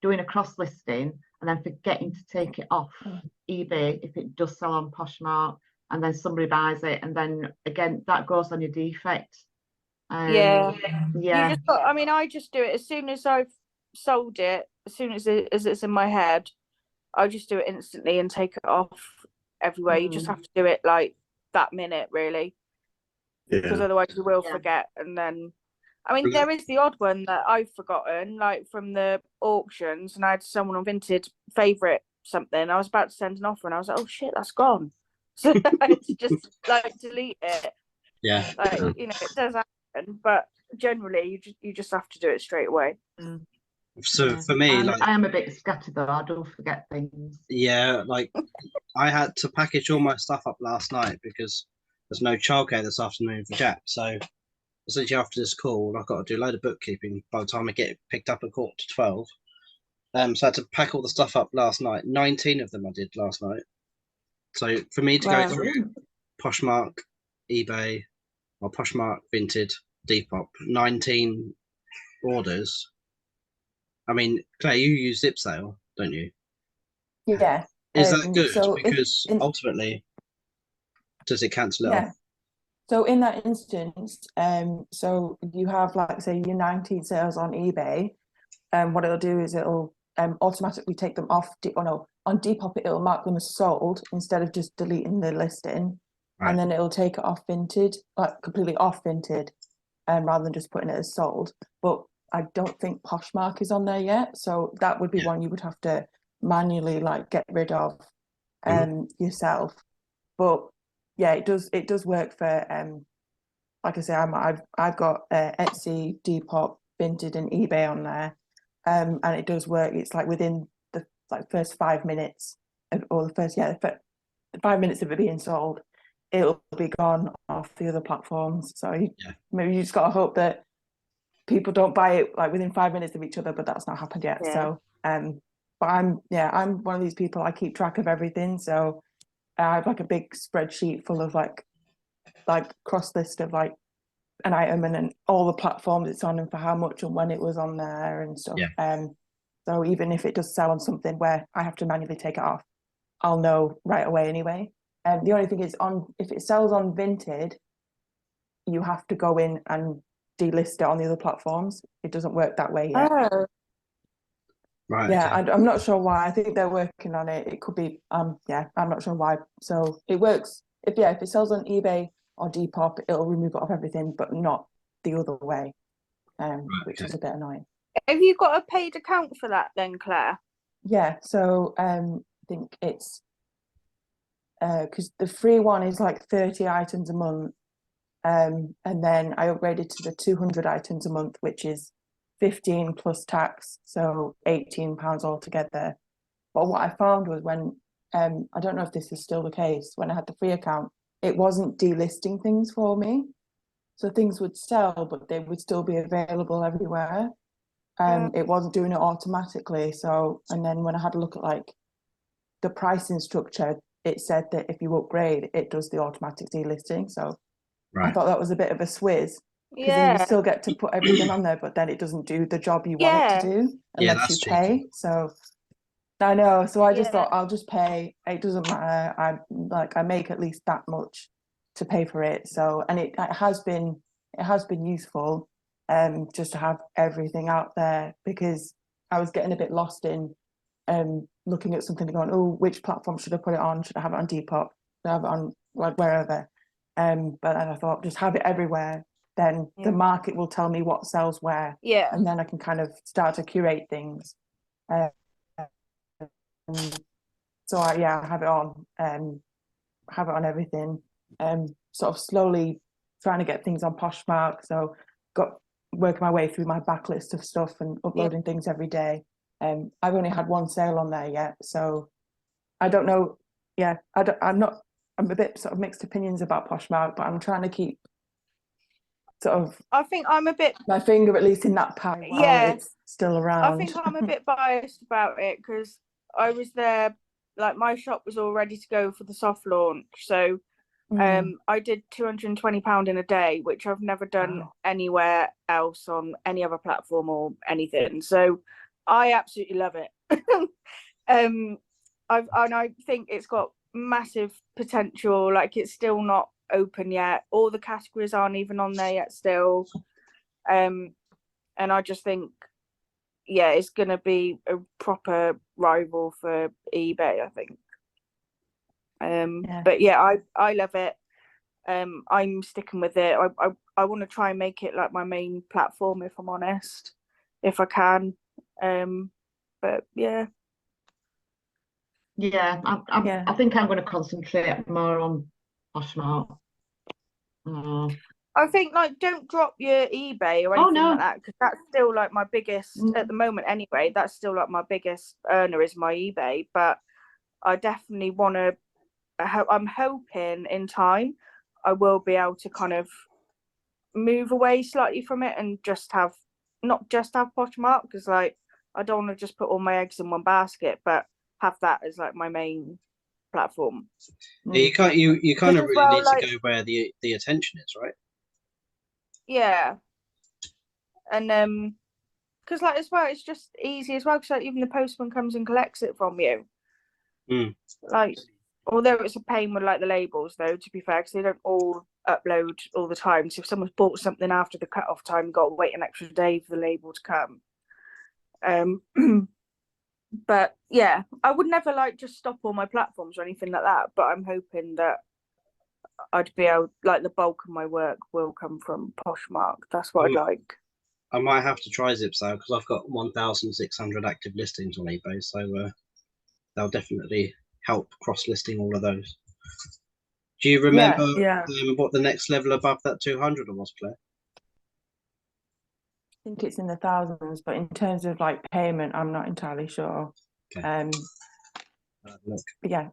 doing a cross listing and then forgetting to take it off eBay if it does sell on Poshmark, and then somebody buys it, and then again that goes on your defect. You just got, I just do it as soon as I've sold it, as soon as it's in my head, I just do it instantly and take it off everywhere. You just have to do it like that minute, really, because otherwise you will forget. And then there is the odd one that I've forgotten, like from the auctions, and I had someone on Vinted favourite something. I was about to send an offer and I was like, oh shit, that's gone. So I had to just like delete it. It does happen, but generally you just have to do it straight away. So Yeah. for me, like, I am a bit scattered though. I do forget things. yeah, like I had to package all my stuff up last night because there's no childcare this afternoon for Jack. So essentially after this call, I've got to do a load of bookkeeping by the time I get it picked up at 11:45. So I had to pack all the stuff up last night. 19 of them I did last night. So for me to go Wow. through Poshmark, eBay, or Poshmark, Vinted, Depop, 19 orders. I mean, Claire, you use Zip Sale, don't you? Yeah. Is that good? So Because ultimately, does it cancel it off? yeah. So in that instance, so you have, like, say, your 19 sales on eBay, and what it'll do is it'll automatically take them off. On Depop it'll mark them as sold instead of just deleting the listing, Right. and then it'll take it off Vinted, like completely off Vinted, rather than just putting it as sold. But I don't think Poshmark is on there yet, so that would be one you would have to manually like get rid of yourself. But yeah, it does work for like I say, I've got Etsy, Depop, Vinted, and eBay on there, and it does work. It's like within the first 5 minutes or the first 5 minutes of it being sold, it'll be gone off the other platforms. So maybe you just got to hope that people don't buy it like within 5 minutes of each other, but that's not happened yet. So but I'm one of these people, I keep track of everything. So I have like a big spreadsheet full of like cross list of like an item and then all the platforms it's on and for how much and when it was on there and stuff. So even if it does sell on something where I have to manually take it off, I'll know right away anyway. The only thing is, if it sells on Vinted, you have to go in and delist it on the other platforms. It doesn't work that way yet. Oh. Right. Yeah, okay. I'm not sure why. I think they're working on it. It could be, I'm not sure why. So it works. If it sells on eBay or Depop, it'll remove it off everything, but not the other way, which is a bit annoying. Have you got a paid account for that then, Claire? Yeah, so I think it's because the free one is like 30 items a month, and then I upgraded to the 200 items a month, which is 15 plus tax, so £18 altogether. But what I found was when I don't know if this is still the case, when I had the free account, it wasn't delisting things for me. So things would sell, but they would still be available everywhere. It wasn't doing it automatically. So, and then when I had a look at like the pricing structure, it said that if you upgrade, it does the automatic delisting. So I thought that was a bit of a swizz, because then you still get to put everything on there, but then it doesn't do the job you want it to do unless you pay. Cheeky. So I know. So I just thought I'll just pay. It doesn't matter. I make at least that much to pay for it. So, and it has been useful, just to have everything out there, because I was getting a bit lost in looking at something and going, oh, which platform should I put it on? Should I have it on Depop? Should I have it on like wherever? But then I thought, just have it everywhere. Then the market will tell me what sells where. Yeah. And then I can kind of start to curate things. So I have it on, everything. Sort of slowly trying to get things on Poshmark. So working my way through my backlist of stuff and uploading things every day. I've only had one sale on there yet, so I don't know. Yeah, I'm a bit sort of mixed opinions about Poshmark, but I'm trying to keep sort of. I think I'm a bit. My finger at least in that pie while it's still around. I think I'm a bit biased about it because I was there, like my shop was all ready to go for the soft launch. So I did £220 in a day, which I've never done anywhere else on any other platform or anything. So I absolutely love it. I think it's got massive potential. Like, it's still not open yet. All the categories aren't even on there yet still. And I just think, it's going to be a proper rival for eBay, I think. But I love it. I'm sticking with it. I want to try and make it like my main platform, if I'm honest, if I can. But I think I'm going to concentrate more on Poshmark. I think like don't drop your eBay or Oh, anything no. like that, because that's still like my biggest at the moment anyway. That's still like my biggest earner is my eBay, but I definitely want to. I'm hoping in time I will be able to kind of move away slightly from it and just have not just have Poshmark, because like I don't want to just put all my eggs in one basket, but have that as like my main platform. You can't. You kind of Because as really well, need like, to go where the attention is, right? yeah, and because like as well, it's just easy as well. Because like even the postman comes and collects it from you. Mm. Like, although it's a pain with like the labels, though, to be fair, because they don't all upload all the time. So if someone's bought something after the cut-off time, you've got to wait an extra day for the label to come. But yeah, I would never like just stop all my platforms or anything like that. But I'm hoping that I'd be able, like, the bulk of my work will come from Poshmark. That's what I'd like. I might have to try ZipSale because I've got 1,600 active listings on eBay, so they'll definitely help cross-listing all of those. Do you remember what the next level above that 200 was, Claire? I think it's in the thousands, but in terms of like payment, I'm not entirely sure. Okay. But yeah.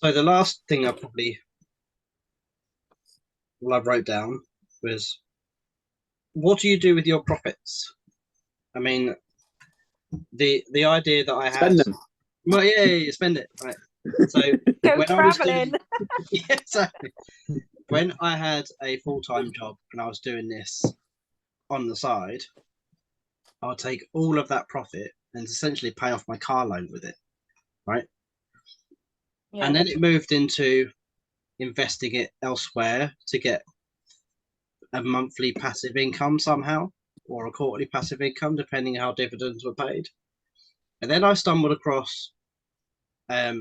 So the last thing I wrote down was, what do you do with your profits? I mean, the idea that I had. Spend them. Well, yeah, spend it. Right. So Go when traveling. Yeah, exactly. When I had a full-time job and I was doing this on the side, I'll take all of that profit and essentially pay off my car loan with it, right? Yeah. And then it moved into investing it elsewhere to get a monthly passive income somehow, or a quarterly passive income, depending how dividends were paid. And then I stumbled across a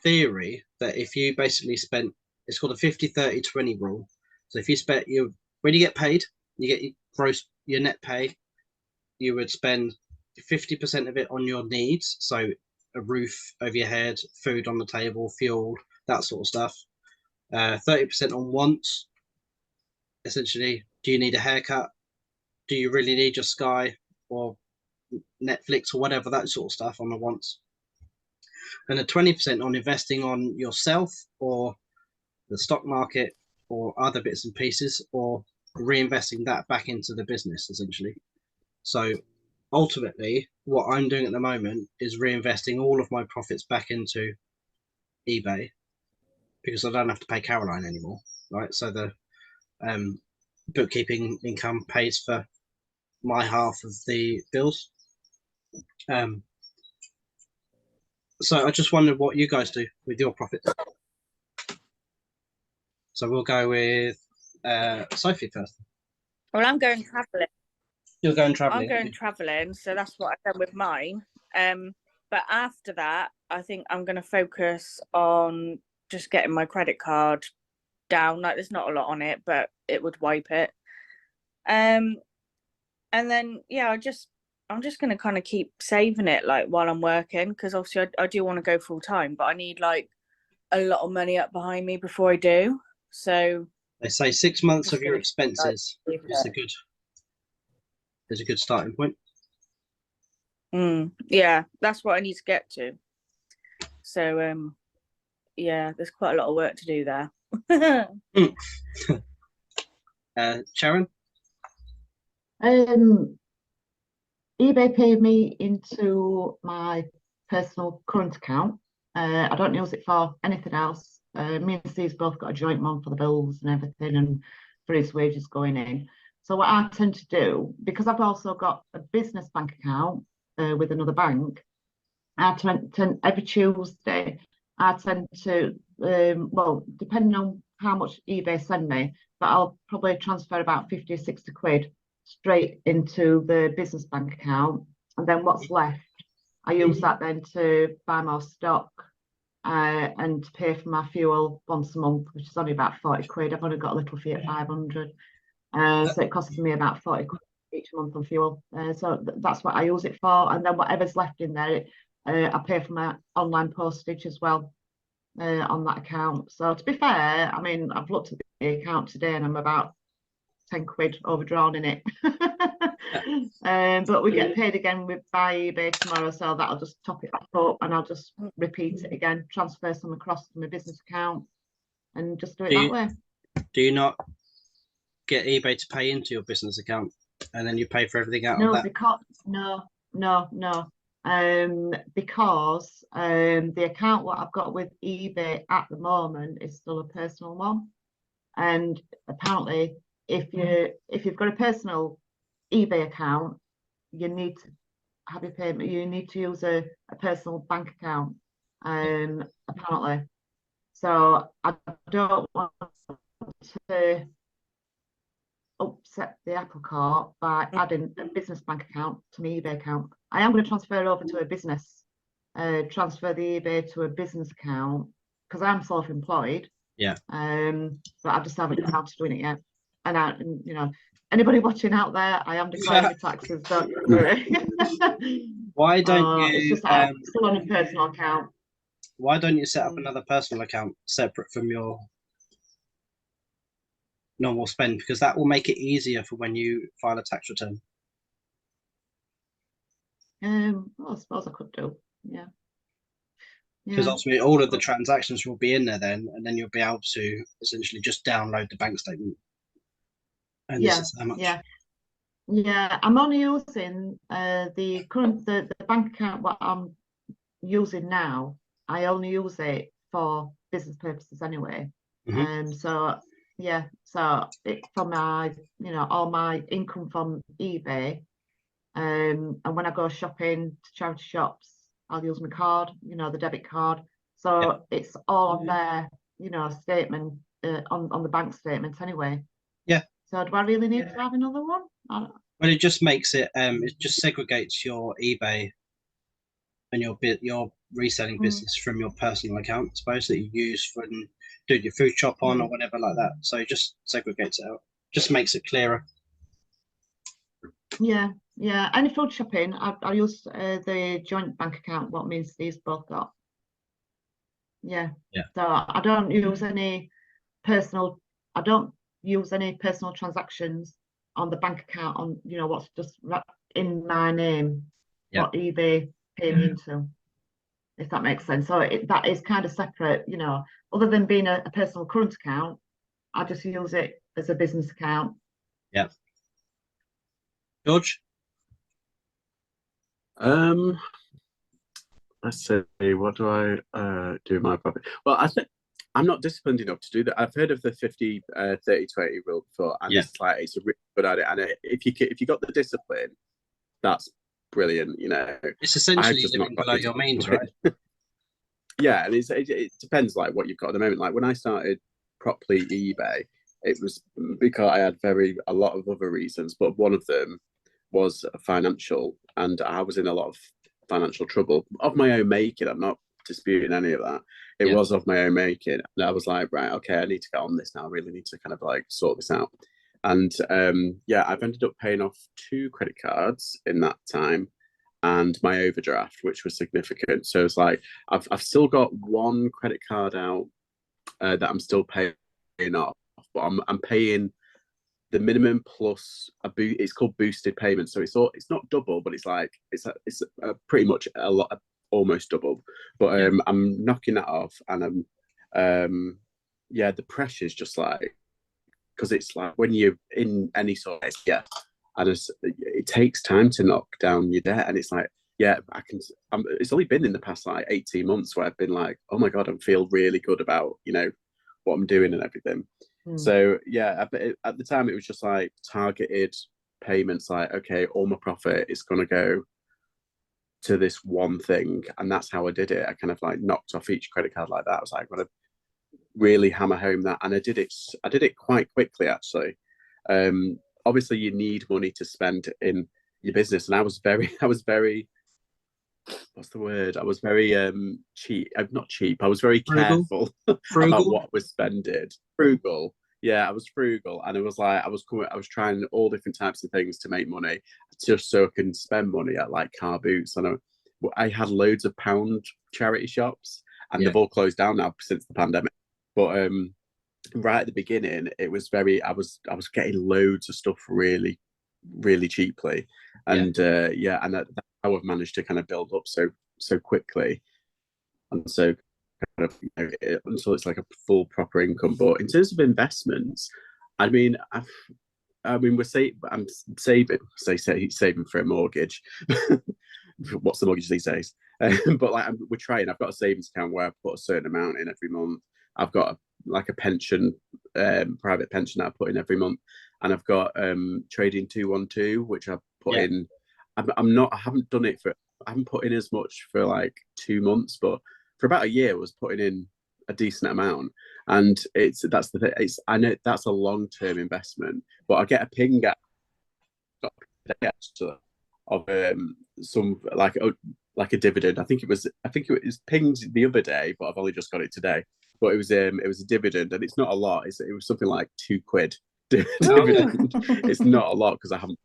theory that if you basically spent, it's called a 50-30-20 rule. So if you spent when you get paid, you get your net pay, you would spend 50% of it on your needs. So a roof over your head, food on the table, fuel, that sort of stuff. 30% on wants. Essentially, do you need a haircut? Do you really need your Sky or Netflix or whatever, that sort of stuff on the wants? And a 20% on investing on yourself or the stock market or other bits and pieces, or reinvesting that back into the business, essentially. So ultimately, what I'm doing at the moment is reinvesting all of my profits back into eBay, because I don't have to pay Caroline anymore, right? So the bookkeeping income pays for my half of the bills. So I just wondered what you guys do with your profits. So we'll go with Sophie first. Well, I'm going traveling. You're going traveling. I'm going traveling, so that's what I've done with mine. But after that, I think I'm going to focus on just getting my credit card down. Like, there's not a lot on it, but it would wipe it. And then yeah, I'm just going to kind of keep saving it, like, while I'm working, because obviously I do want to go full time, but I need like a lot of money up behind me before I do. So they say 6 months of your expenses is a good starting point. Yeah, that's what I need to get to. So yeah, there's quite a lot of work to do there. Sharon? eBay paid me into my personal current account. I don't use it for anything else. Me and Steve's both got a joint one for the bills and everything, and for his wages going in. So what I tend to do, because I've also got a business bank account with another bank, I tend every Tuesday, I tend to, well, depending on how much eBay send me, but I'll probably transfer about 50 or 60 quid straight into the business bank account. And then what's left, I use that then to buy more stock and to pay for my fuel once a month, which is only about 40 quid. I've only got a little fee at 500. So it costs me about 40 quid each month on fuel. So that's what I use it for. And then whatever's left in there, I pay for my online postage as well. on that account. So to be fair, I mean, I've looked at the account today and I'm about 10 quid overdrawn in it. But we get paid again by eBay tomorrow, so that'll just top it back up, and I'll just repeat it again, transfer some across to my business account, and just do it that way. Do you not get eBay to pay into your business account, and then you pay for everything out of that? Because because the account what I've got with eBay at the moment is still a personal one, and apparently if you've got a personal eBay account, you need to have your payment. You need to use a personal bank account, apparently. So I don't want to upset the apple cart by adding a business bank account to my eBay account. I am going to transfer it over to a business, transfer the eBay to a business account because I'm self-employed. Yeah. But I just haven't got around to doing it yet. And you know, anybody watching out there, I am declaring my taxes. Don't worry. Why don't you? It's just that I'm still on a personal account. Why don't you set up another personal account separate from your normal spend? Because that will make it easier for when you file a tax return. Well, I suppose I could do. Yeah. Because ultimately all of the transactions will be in there then, and then you'll be able to essentially just download the bank statement. And this is how much. Yeah, I'm only using the bank account what I'm using now. I only use it for business purposes anyway. So it for my all my income from eBay. And when I go shopping to charity shops, I'll use my card, the debit card. So it's all on their, statement on the bank statement anyway. Yeah. So do I really need to have another one? Well, it just makes it. It just segregates your eBay and your reselling business from your personal account, I suppose, that you use for doing your food shop on or whatever like that. So it just segregates it out. Just makes it clearer. Yeah. Any food shopping, I use the joint bank account. What means these both got. Yeah. So I don't use any personal. I don't use any personal transactions on the bank account on what's just in my name. What eBay pay me into, if that makes sense. So that is kind of separate. Other than being a personal current account, I just use it as a business account. Yeah. George? Let's see, what do I do in my property? Well, I think I'm not disciplined enough to do that. I've heard of the 50 30 20 rule before, and it's a really good idea. And if you got the discipline, that's brilliant. It's essentially living below your means, right? Yeah, and it depends like what you've got at the moment. Like when I started properly eBay, it was because I had a lot of other reasons, but one of them was financial, and I was in a lot of financial trouble of my own making. I'm not disputing any of that. It was of my own making, and I was like, right, okay, I need to get on this now. I really need to kind of like sort this out. And I've ended up paying off 2 credit cards in that time, and my overdraft, which was significant. So it's like I've still got 1 credit card out that I'm still paying off, but I'm paying the minimum plus it's called boosted payment. So it's not double, but it's pretty much a lot, almost double. But I'm knocking that off, and the pressure's just like, because it's like when you're in any sort of and it takes time to knock down your debt, and it's like it's only been in the past like 18 months where I've been like, oh my god, I feel really good about what I'm doing and everything. So at the time it was just like targeted payments, like okay, all my profit is going to go to this one thing, and that's how I did it. I kind of like knocked off each credit card like that. I was like, I'm going to really hammer home that, and I did it quite quickly actually. Obviously you need money to spend in your business, and I was very what's the word? I was very cheap. I'm not cheap. I was very careful about what I was spending. Frugal. Yeah, I was frugal, and it was like I was trying all different types of things to make money, just so I can spend money at like car boots. And I had loads of pound charity shops, and they've all closed down now since the pandemic. But right at the beginning, it was I was getting loads of stuff really, really cheaply, and and that's how I've managed to kind of build up so quickly, and so kind of until it's like a full proper income. But in terms of investments, I mean, I'm saving, saving for a mortgage. What's the mortgage these days? But like we're trying. I've got a savings account where I put a certain amount in every month. I've got like a pension, private pension that I put in every month, and I've got trading 212, which I put in. I haven't done it I haven't put in as much for like 2 months, but for about a year, I was putting in a decent amount. And that's the thing. I know that's a long-term investment, but I get a ping of some like a dividend. I think it was pinged the other day, but I've only just got it today. But it was a dividend, and it's not a lot. It was something like £2 dividend. It's not a lot because I haven't.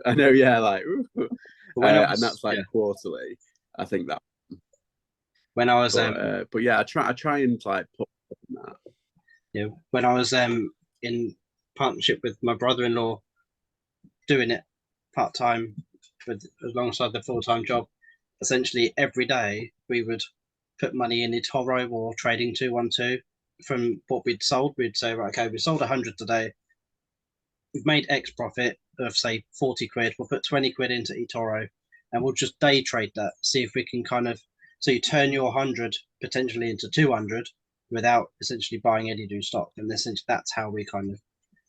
I know, yeah, like, and that's like quarterly. I think that. When I was, but yeah, I try and like put that. Yeah, when I was in partnership with my brother-in-law, doing it part-time alongside the full-time job, essentially every day we would put money in eToro or trading 212 from what we'd sold. We'd say, right, okay, we sold 100 today. We've made X profit of say 40 quid. We'll put 20 quid into eToro, and we'll just day trade that. See if we can kind of. So you turn your 100 potentially into 200 without essentially buying any new stock, and essentially that's how we kind of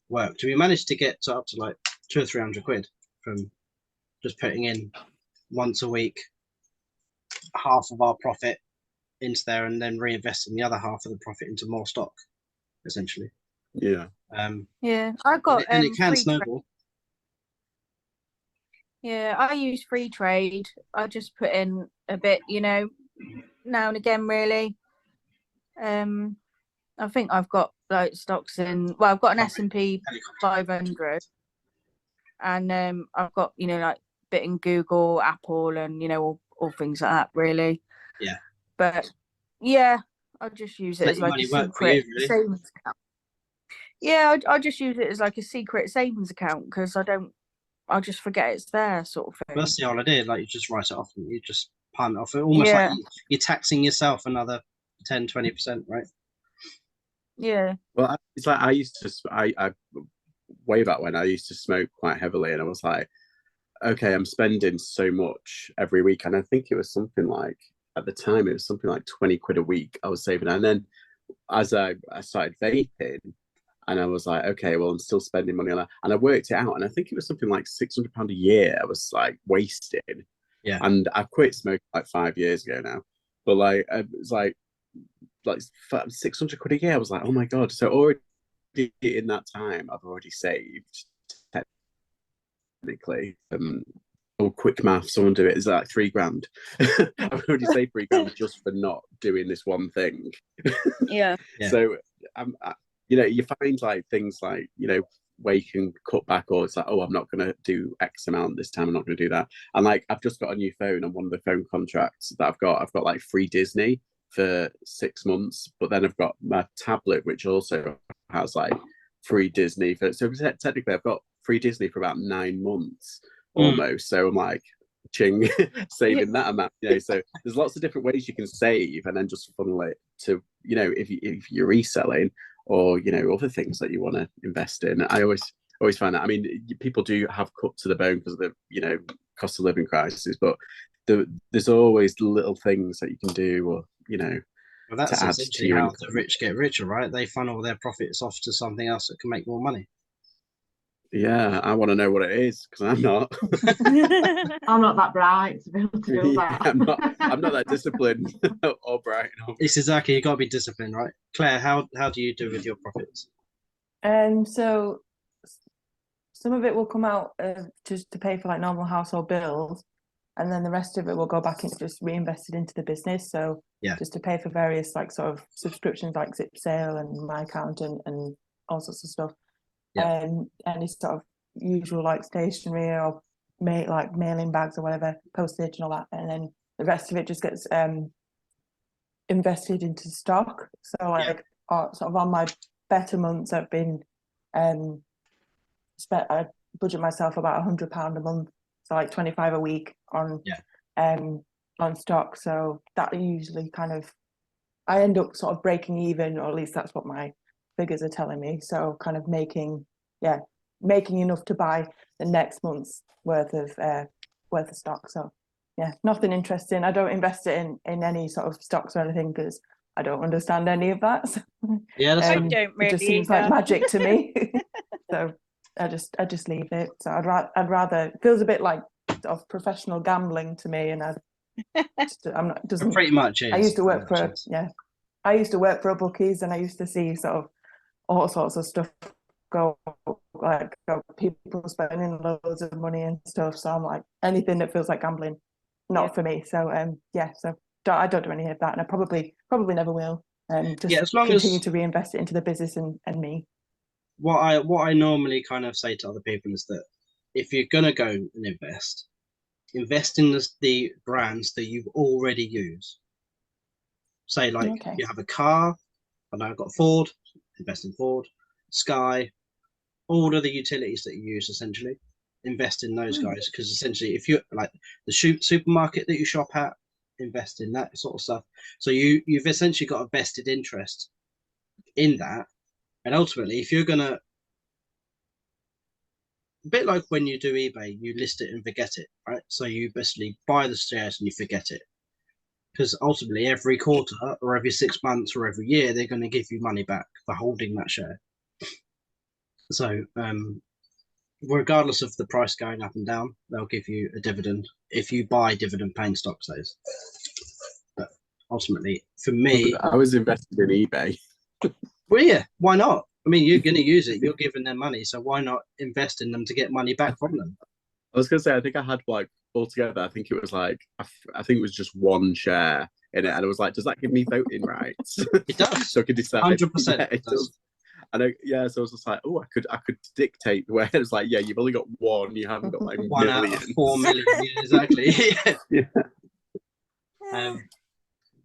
worked. We managed to get up to like 200 or 300 quid from just putting in once a week half of our profit into there, and then reinvesting the other half of the profit into more stock, essentially. Yeah. I got and it can snowball. Yeah, I use free trade. I just put in a bit, now and again, really. I think I've got like stocks in. Well, I've got an S&P 500, and I've got like bit in Google, Apple, and all things like that, really. Yeah. But yeah, I just use it as like a secret savings account. Yeah, I just use it as like a secret savings account because I just forget it's there, sort of thing. Well, that's the whole idea. Like you just write it off and you just palm it off. Almost like you're taxing yourself another 10-20%, right? Yeah. Well, it's like I used to. I way back when I used to smoke quite heavily, and I was like, okay, I'm spending so much every week, and I think it was something like at the time it was something like 20 quid a week I was saving, and then as I started vaping. And I was like, okay, well, I'm still spending money on that. And I worked it out. And I think it was something like £600 a year I was like wasting. Yeah. And I quit smoking like 5 years ago now. But like, it was like 600 quid a year. I was like, oh my God. So already in that time, I've already saved technically. Quick math, someone do it. Is that like £3,000? I've already saved £3,000 just for not doing this one thing. Yeah. So you find like things like, where you can cut back, or it's like, oh, I'm not going to do X amount this time. I'm not going to do that. And like, I've just got a new phone, and one of the phone contracts that I've got like free Disney for 6 months, but then I've got my tablet, which also has like free Disney so technically I've got free Disney for about 9 months almost. So I'm like, ching, saving that amount, so there's lots of different ways you can save and then just funnel it to, if you're reselling or other things that you want to invest in. I always find that, I mean, people do have cut to the bone because of the cost of living crisis, but there's always little things that you can do, or well, that's to add essentially to your how income. the rich get richer, right? They funnel their profits off to something else that can make more money. Yeah, I want to know what it is because I'm not. I'm not that bright to be able to do that. I'm not that disciplined or bright enough. It's exactly, you got to be disciplined, right? Claire, how do you do with your profits? So some of it will come out just to pay for like normal household bills, and then the rest of it will go back into just reinvested into the business. So just to pay for various like sort of subscriptions like Zip Sale and My Account and all sorts of stuff. And any sort of usual like stationery or like mailing bags or whatever, postage and all that, and then the rest of it just gets invested into stock. So like sort of on my better months, I've been I budget myself about £100 a month, so like 25 a week on stock. So that usually kind of, I end up sort of breaking even, or at least that's what my figures are telling me. So kind of making enough to buy the next month's worth of stock. So yeah, nothing interesting. I don't invest it in any sort of stocks or anything because I don't understand any of that. So, yeah, that's I don't really it just seems like magic to me. So I just leave it. So I'd rather, it feels a bit like of professional gambling to me, and I'm not, doesn't, pretty much is. I used to work for I used to work for a bookies, and I used to see sort of all sorts of stuff go, like people spending loads of money and stuff. So I'm like, anything that feels like gambling, not for me. So so I don't do any of that, and I probably never will. Just as long continue as to reinvest it into the business and me. What I normally kind of say to other people is that if you're gonna go and invest in the brands that you already use. Say like you have a car, and I've got Ford, invest in Ford, Sky, all of the utilities that you use essentially, invest in those guys, because essentially if you like the supermarket that you shop at, invest in that sort of stuff. So you've essentially got a vested interest in that. And ultimately, if you're gonna, a bit like when you do eBay, you list it and forget it, right? So you basically buy the shares and you forget it, because ultimately every quarter or every 6 months or every year they're going to give you money back for holding that share. So regardless of the price going up and down, they'll give you a dividend if you buy dividend paying stocks. Those, but ultimately, for me, I was invested in eBay. Well, yeah, why not? I mean, you're going to use it. You're giving them money, so why not invest in them to get money back from them? I was going to say, I think I had like altogether, I think it was like, I think it was just one share in it. And I was like, does that give me voting rights? It does. So I could decide. 100%. Yeah, it does. And so I was just like, oh, I could dictate the way. It was like, yeah, you've only got one, you haven't got like 1 out of 4 million. Yeah, exactly.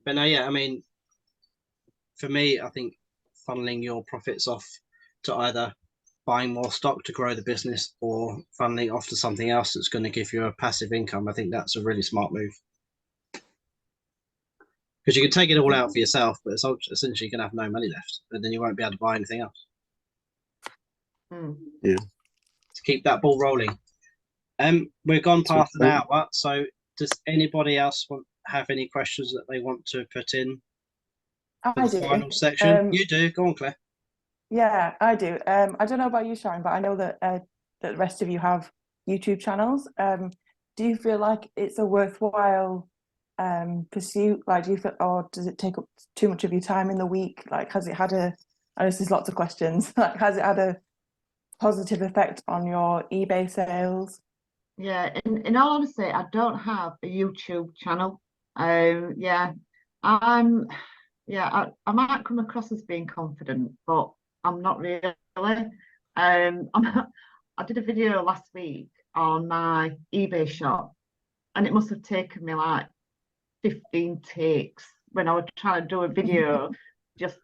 But no, yeah, I mean, for me, I think funneling your profits off to either buying more stock to grow the business or funneling off to something else that's going to give you a passive income, I think that's a really smart move. Because you can take it all out for yourself, but it's essentially going to have no money left, and then you won't be able to buy anything else. Yeah. To keep that ball rolling. We've gone past an hour, so does anybody else have any questions that they want to put in for the final section? You do. Go on, Claire. Yeah, I do. I don't know about you, Sharon, but I know that that the rest of you have YouTube channels. Do you feel like it's a worthwhile pursuit? Like, do you feel, or does it take up too much of your time in the week? Like, has it had I know this is lots of questions. Like, has it had a positive effect on your eBay sales? Yeah, in all honesty, I don't have a YouTube channel. I might come across as being confident, but I'm not really. I did a video last week on my eBay shop, and it must have taken me like 15 takes when I was trying to do a video just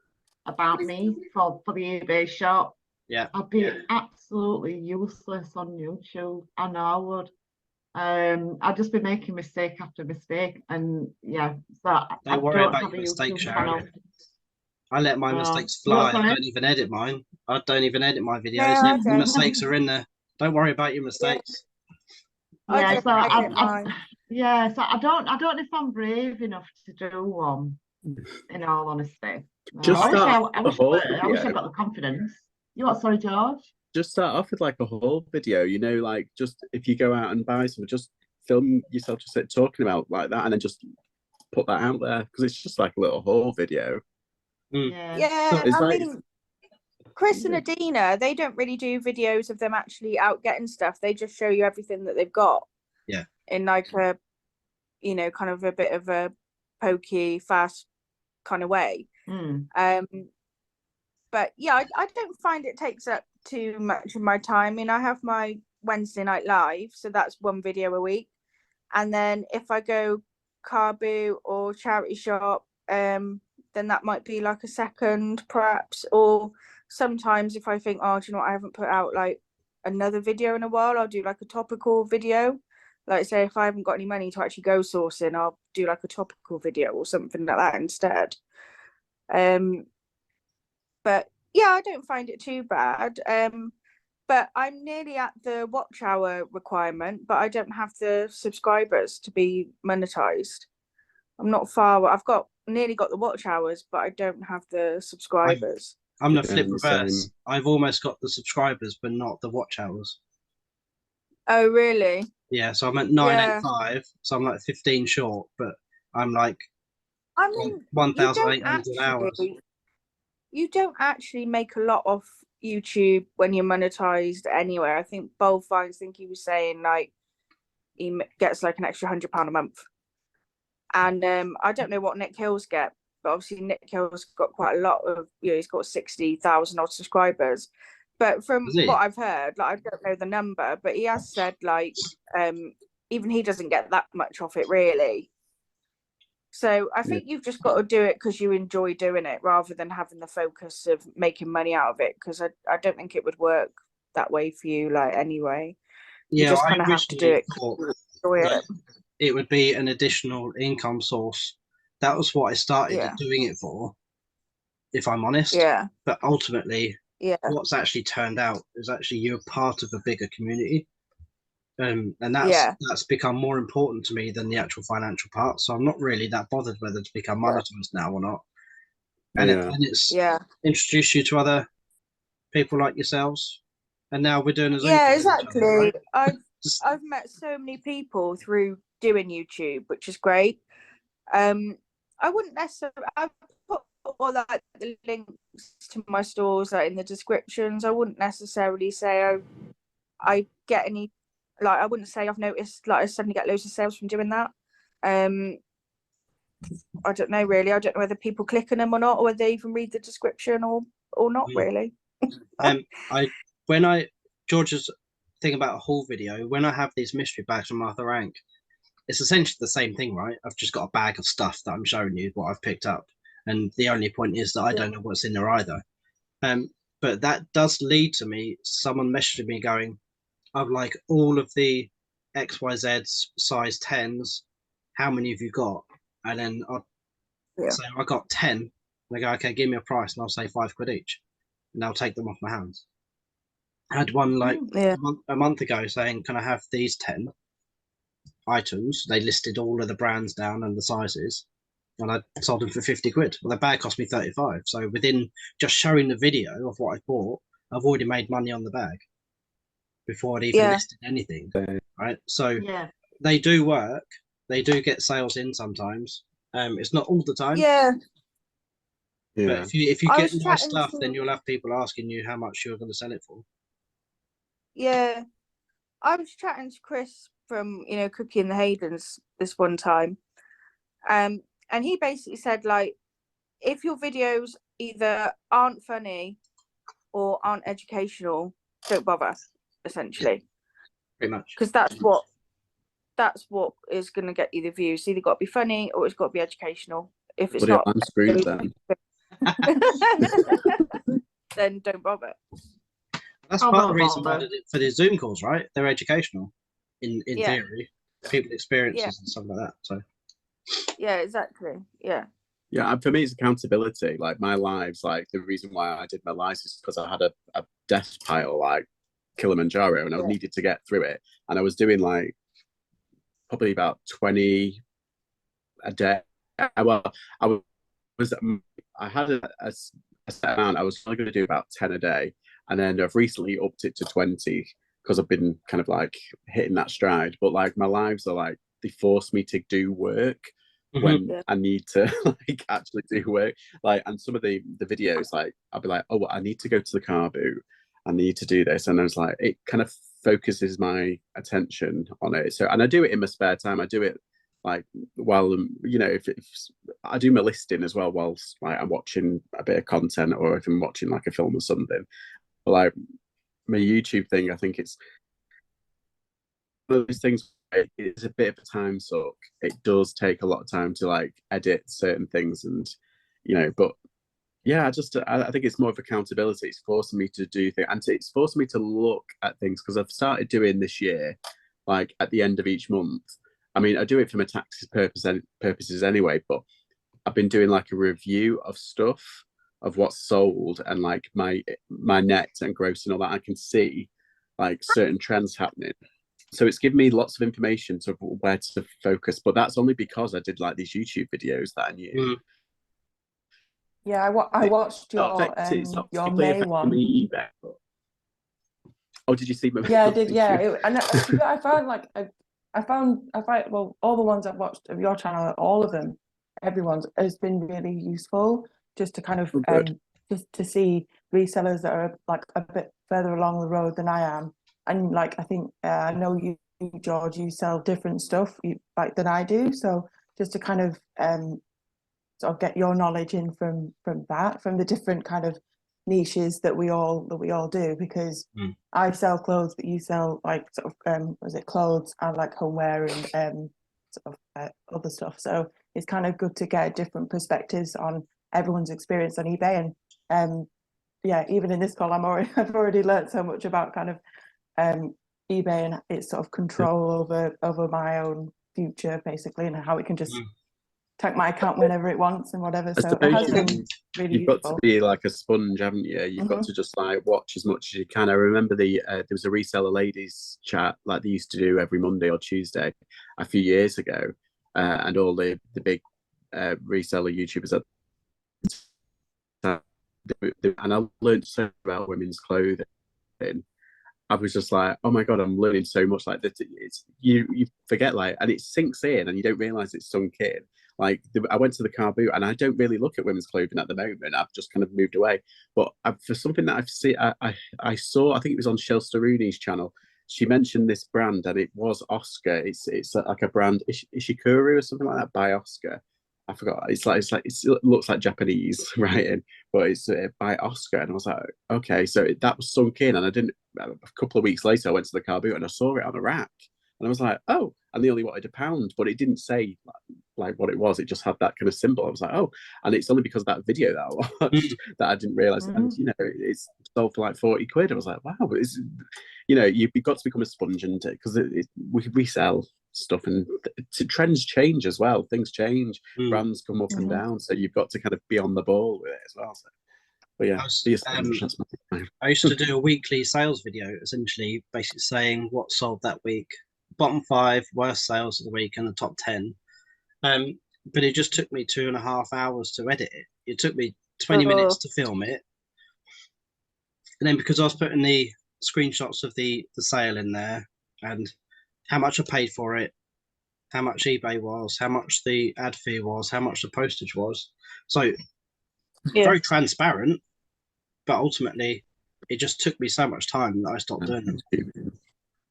about me for the eBay shop. Yeah, I'd be absolutely useless on YouTube. I know I would. I'd just be making mistake after mistake, and so don't worry about your mistakes, Sharon. I let my mistakes fly. I don't even edit mine. I don't even edit my videos. Yeah, The mistakes are in there. Don't worry about your mistakes. Yeah, so I don't know if I'm brave enough to do one. In all honesty, I wish I got the confidence. You what? Sorry, George. Just start off with like a haul video, like just if you go out and buy something, just film yourself just talking about like that, and then just put that out there, because it's just like a little haul video. Yeah, I mean, Chris and Adina, they don't really do videos of them actually out getting stuff. They just show you everything that they've got. Yeah. In like a, kind of a bit of a pokey, fast kind of way. But yeah, I don't find it takes up too much of my time. I mean, I have my Wednesday night live, so that's one video a week. And then if I go car boot or charity shop, then that might be like a second perhaps. Or sometimes if I think, oh, do you know what, I haven't put out like another video in a while, I'll do like a topical video. Like say if I haven't got any money to actually go sourcing, I'll do like a topical video or something like that instead. But yeah, I don't find it too bad. But I'm nearly at the watch hour requirement, but I don't have the subscribers to be monetized. I'm not far. I've nearly got the watch hours, but I don't have the subscribers. I'm the flip reverse. I've almost got the subscribers, but not the watch hours. Oh, really? Yeah, so I'm at 985, so I'm like 15 short, but I'm like 1,800 hours. You don't actually make a lot of YouTube when you're monetized anywhere. I think Bold Finds, he was saying like he gets like an extra £100 a month. And I don't know what Nick Hill's get, but obviously Nick Hill's got quite a lot of, he's got 60,000 odd subscribers. But from what I've heard, like I don't know the number, but he has said like even he doesn't get that much off it really. So I think you've just got to do it because you enjoy doing it rather than having the focus of making money out of it, because I don't think it would work that way for you like anyway. Yeah, you just kind of have to do it. It would be an additional income source. That was what I started doing it for, if I'm honest. Yeah. But ultimately, what's actually turned out is actually you're part of a bigger community. And that's become more important to me than the actual financial part. So I'm not really that bothered whether to become monetized now or not. And it's introduced you to other people like yourselves. And now we're doing a Zoom. Yeah, exactly. Other, right? I've met so many people through doing YouTube, which is great. I wouldn't necessarily. I put all like the links to my stores like in the descriptions. I wouldn't necessarily say I get any. Like I wouldn't say I've noticed like I suddenly get loads of sales from doing that. I don't know really. I don't know whether people click on them or not, or whether they even read the description or not really. George's thing about a haul video, when I have these mystery bags from Arthur Rank, it's essentially the same thing, right? I've just got a bag of stuff that I'm showing you what I've picked up, and the only point is that I don't know what's in there either. But that does lead to me someone messaging me going, I've like all of the XYZ size 10s. How many have you got? And then I'll say I got 10. And they go, okay, give me a price, and I'll say £5 each, and they'll take them off my hands. I had one like a month ago saying, can I have these 10 items? They listed all of the brands down and the sizes, and I sold them for £50. Well, the bag cost me 35. So within just showing the video of what I bought, I've already made money on the bag before I'd even listed anything, right? So they do work. They do get sales in sometimes. It's not all the time. But if you get nice stuff, then you'll have people asking you how much you're going to sell it for. Yeah, I was chatting to Chris from Cookie and the Haydens this one time, and he basically said like, if your videos either aren't funny or aren't educational, don't bother. Essentially, pretty much, because that's what is going to get you the views. It's either got to be funny or it's got to be educational. If it's not, I'm screwed then. Then don't bother. That's part of the reason why I did it for the Zoom calls, right? They're educational in theory, people experiences and stuff like that. So exactly. Yeah, for me it's accountability. Like my lives, like the reason why I did my lives is because I had a death pile like Kilimanjaro, and I needed to get through it, and I was doing like probably about 20 a day. I had a set amount. I was only going to do about 10 a day, and then I've recently upped it to 20 because I've been kind of like hitting that stride. But like my lives are like, they force me to do work when I need to like actually do work. Like, and some of the videos, like I'll be like, oh, I need to go to the car boot, I need to do this, and I was like, it kind of focuses my attention on it. So, and I do it in my spare time. I do it like while if I do my listing as well whilst like I'm watching a bit of content, or if I'm watching like a film or something. But like my YouTube thing, I think it's one of those things it's a bit of a time suck. It does take a lot of time to like edit certain things, and but yeah, I think it's more of accountability. It's forcing me to do things, and it's forcing me to look at things, because I've started doing this year, like at the end of each month. I mean, I do it for my taxes purposes anyway, but I've been doing like a review of stuff, of what's sold, and like my net and gross and all that. I can see like certain trends happening. So it's given me lots of information to where to focus, but that's only because I did like these YouTube videos that I knew. Yeah, I watched your May one. Me, oh, did you see my? Yeah, I did. Yeah, I found like I found well, all the ones I've watched of your channel, all of them, everyone's has been really useful, just to kind of just to see resellers that are like a bit further along the road than I am. And like I think I know you, George, you sell different stuff like than I do, so just to kind of sort of get your knowledge in from the different kind of niches that we all do, because I sell clothes, but you sell like sort of was it clothes and like homeware and sort of other stuff. So it's kind of good to get different perspectives on everyone's experience on eBay. And yeah, even in this call, I've already learned so much about kind of eBay and its sort of control over my own future, basically, and how it can just take my account whenever it wants and whatever. So it has been really useful. Got to be like a sponge, haven't you? You've got to just like watch as much as you can. I remember there was a reseller ladies chat like they used to do every Monday or Tuesday a few years ago, and all the big reseller YouTubers and I learned so much about women's clothing. I was just like, oh my god, I'm learning so much. Like that, you forget, like, and it sinks in, and you don't realize it's sunk in. Like I went to the car boot, and I don't really look at women's clothing at the moment. I've just kind of moved away. But for something that I've seen, I saw, I think it was on Shel Staruni's channel. She mentioned this brand, and it was Oscar. It's like a brand, Ishikuru or something like that, by Oscar. I forgot. It looks like Japanese writing, but it's by Oscar. And I was like, okay, so that was sunk in. And I didn't. A couple of weeks later, I went to the car boot and I saw it on a rack, and I was like, oh. And they only wanted £1, but it didn't say like what it was. It just had that kind of symbol. I was like, oh. And it's only because of that video that I watched that I didn't realize. And it's sold for like 40 quid. I was like, wow. It's, you've got to become a sponge, and because we sell stuff, and trends change as well. Things change, brands come up and down, so you've got to kind of be on the ball with it as well. So, but yeah, I used to do a weekly sales video, essentially basically saying what sold that week, bottom 5 worst sales of the week, and the top 10. But it just took me 2.5 hours to edit it. It took me 20 minutes to film it, and then because I was putting the screenshots of the sale in there, and how much I paid for it, how much eBay was, how much the ad fee was, how much the postage was. So very transparent, but ultimately it just took me so much time that I stopped doing them.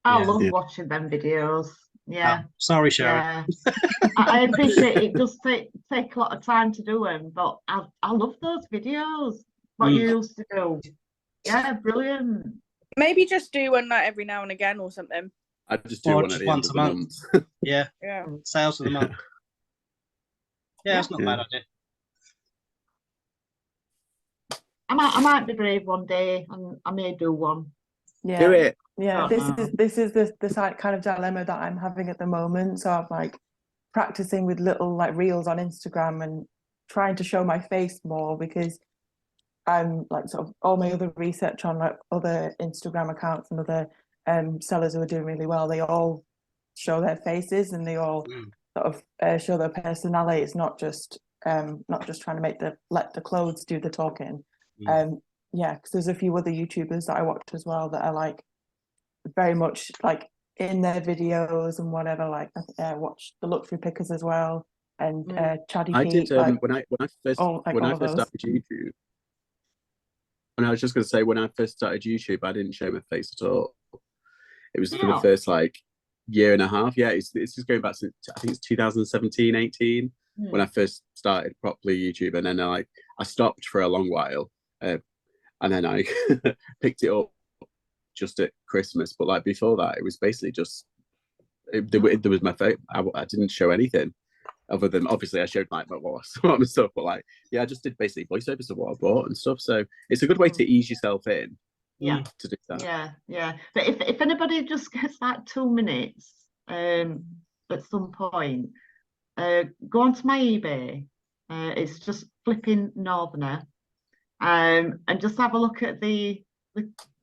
I love watching them videos. Yeah. Oh, sorry, Sharon. Yeah. I appreciate it. Does take a lot of time to do them, but I love those videos. What you used to do. Yeah, brilliant. Maybe just do one like every now and again or something. I just do one at the once a month. Yeah. Sales of the month. Yeah, it's not a bad idea. I might be brave one day, and I may do one. Yeah. Do it. Yeah, this is the kind of dilemma that I'm having at the moment. So I'm like practicing with little like reels on Instagram and trying to show my face more, because I'm like sort of all my other research on like other Instagram accounts and other sellers who are doing really well. They all show their faces, and they all sort of show their personality. It's not just trying to let the clothes do the talking. Because there's a few other YouTubers that I watch as well that are like very much like in their videos and whatever. Like I watch the Luxury Pickers as well, and Chaddy I Pete. did when I first started YouTube. And I was just going to say, when I first started YouTube, I didn't show my face at all. It was for the first like year and a half. Yeah, it's just going back to, I think it's 2017, 18 when I first started properly YouTube, and then I stopped for a long while, and then I picked it up just at Christmas. But like before that, it was basically just there was my face. I didn't show anything other than obviously I showed like what and stuff, but like I just did basically voiceovers of what I bought and stuff. So it's a good way to ease yourself in. Yeah, to do that. Yeah. But if anybody just gets like 2 minutes, at some point, go onto my eBay. It's just flipping Northerner, and just have a look at the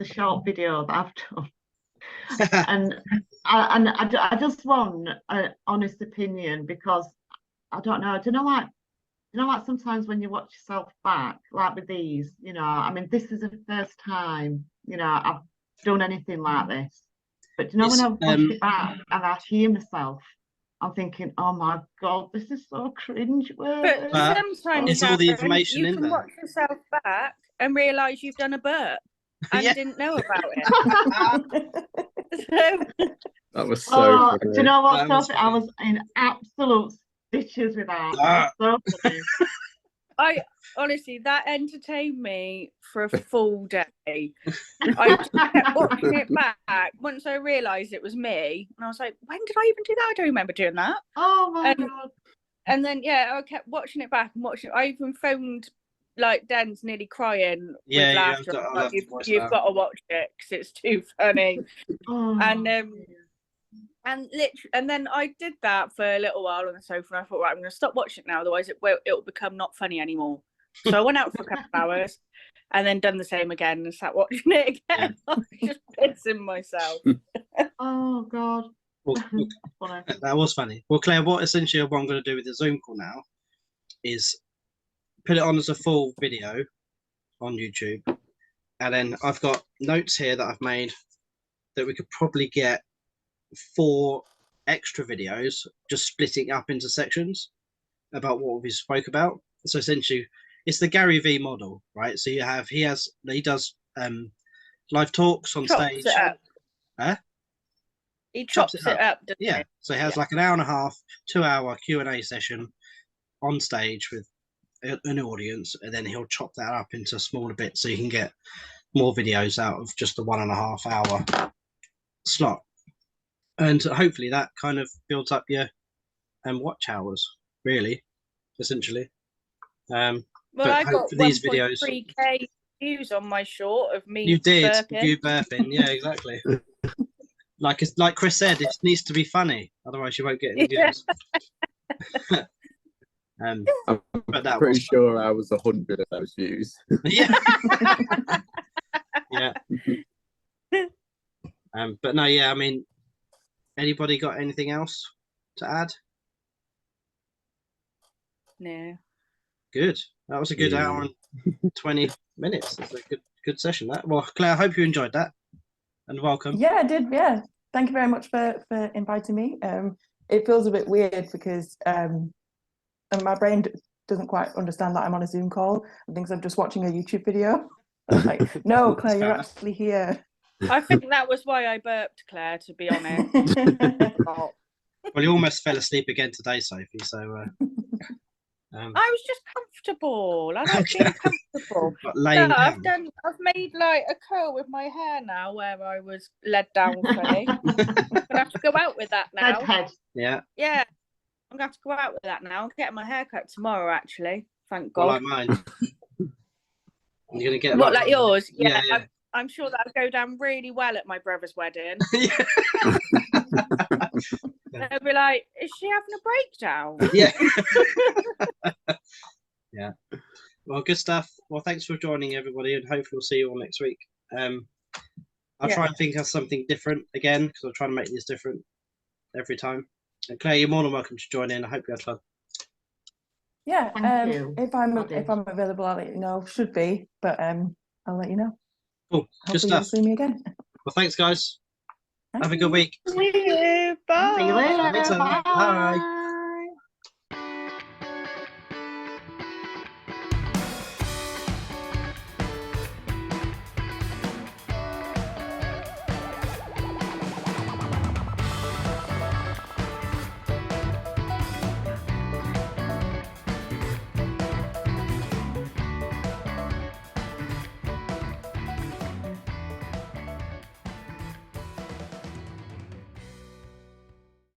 short video that I've done. and I just want an honest opinion, because I don't know. Do you know like sometimes when you watch yourself back, like with these, I mean, this is the first time, I've done anything like this. But do you know, when I watch it back and I hear myself, I'm thinking, oh my God, this is so cringe. But sometimes it's all the information you in can there. watch yourself back and realise you've done a burp and Yeah. didn't know about it. So, That was so funny. Do you know what, That was Sophie? I was in absolute stitches with that. So funny. I honestly, that entertained me for a full day. I just kept watching it back. Once I realised it was me, and I was like, when did I even do that? I don't remember doing that. Oh my God. And then I kept watching it back and watching it. I even phoned like Den's nearly crying with laughter. You've got to watch it because it's too funny. Oh. And then I did that for a little while on the sofa, and I thought, right, I'm going to stop watching it now, otherwise it'll become not funny anymore. So I went out for a couple of hours, and then done the same again and sat watching it again. I was just pissing myself. Oh God. Well, that was funny. Well, Claire, what I'm going to do with the Zoom call now is put it on as a full video on YouTube, and then I've got notes here that I've made that we could probably get 4 extra videos, just splitting up into sections about what we spoke about. So essentially, it's the Gary V model, right? So he does live talks on stage. He chops it up, doesn't yeah. he? So he has like an hour and a half, 2-hour Q&A session on stage with an audience, and then he'll chop that up into smaller bits so you can get more videos out of just the 1.5 hour slot. And hopefully that kind of builds up your watch hours, really, essentially. Well, I got these videos, 1.3K views on my short of me. You did, burping. you burping, yeah, exactly. like Chris said, it needs to be funny, otherwise you won't get any views. I'm but that pretty was sure I was 100 of those views. Yeah. Yeah. But no, I mean, anybody got anything else to add? No. Good. That was a good hour and 20 minutes. That's a good session. That. Well, Claire, I hope you enjoyed that, and welcome. Yeah, I did. Yeah, thank you very much for inviting me. It feels a bit weird because my brain doesn't quite understand that I'm on a Zoom call and thinks I'm just watching a YouTube video. Like, no, Claire, you're actually here. I think that was why I burped, Claire, to be honest. Well, you almost fell asleep again today, Sophie. So I was just comfortable. I like being comfortable. I've made like a curl with my hair now where I was led down funny. I'm gonna have to go out with that now. Yeah. Yeah. I'm gonna have to go out with that now. I'm getting my hair cut tomorrow, actually. Thank God. Well, like mine. You're gonna get what, like yours? Yeah. I'm sure that'll go down really well at my brother's wedding. They'll be like, is she having a breakdown? Yeah. Yeah. Well, good stuff. Well, thanks for joining, everybody, and hopefully we'll see you all next week. I'll try and think of something different again, because I'll try and make this different every time. And Claire, you're more than welcome to join in. I hope you had fun. Yeah. Thank you. If I'm available, I'll let you know. Should be, but I'll let you know. Cool. Good stuff. You'll see me again. Well, thanks, guys. Have a good week. See you. Bye. See you later. Bye. Bye.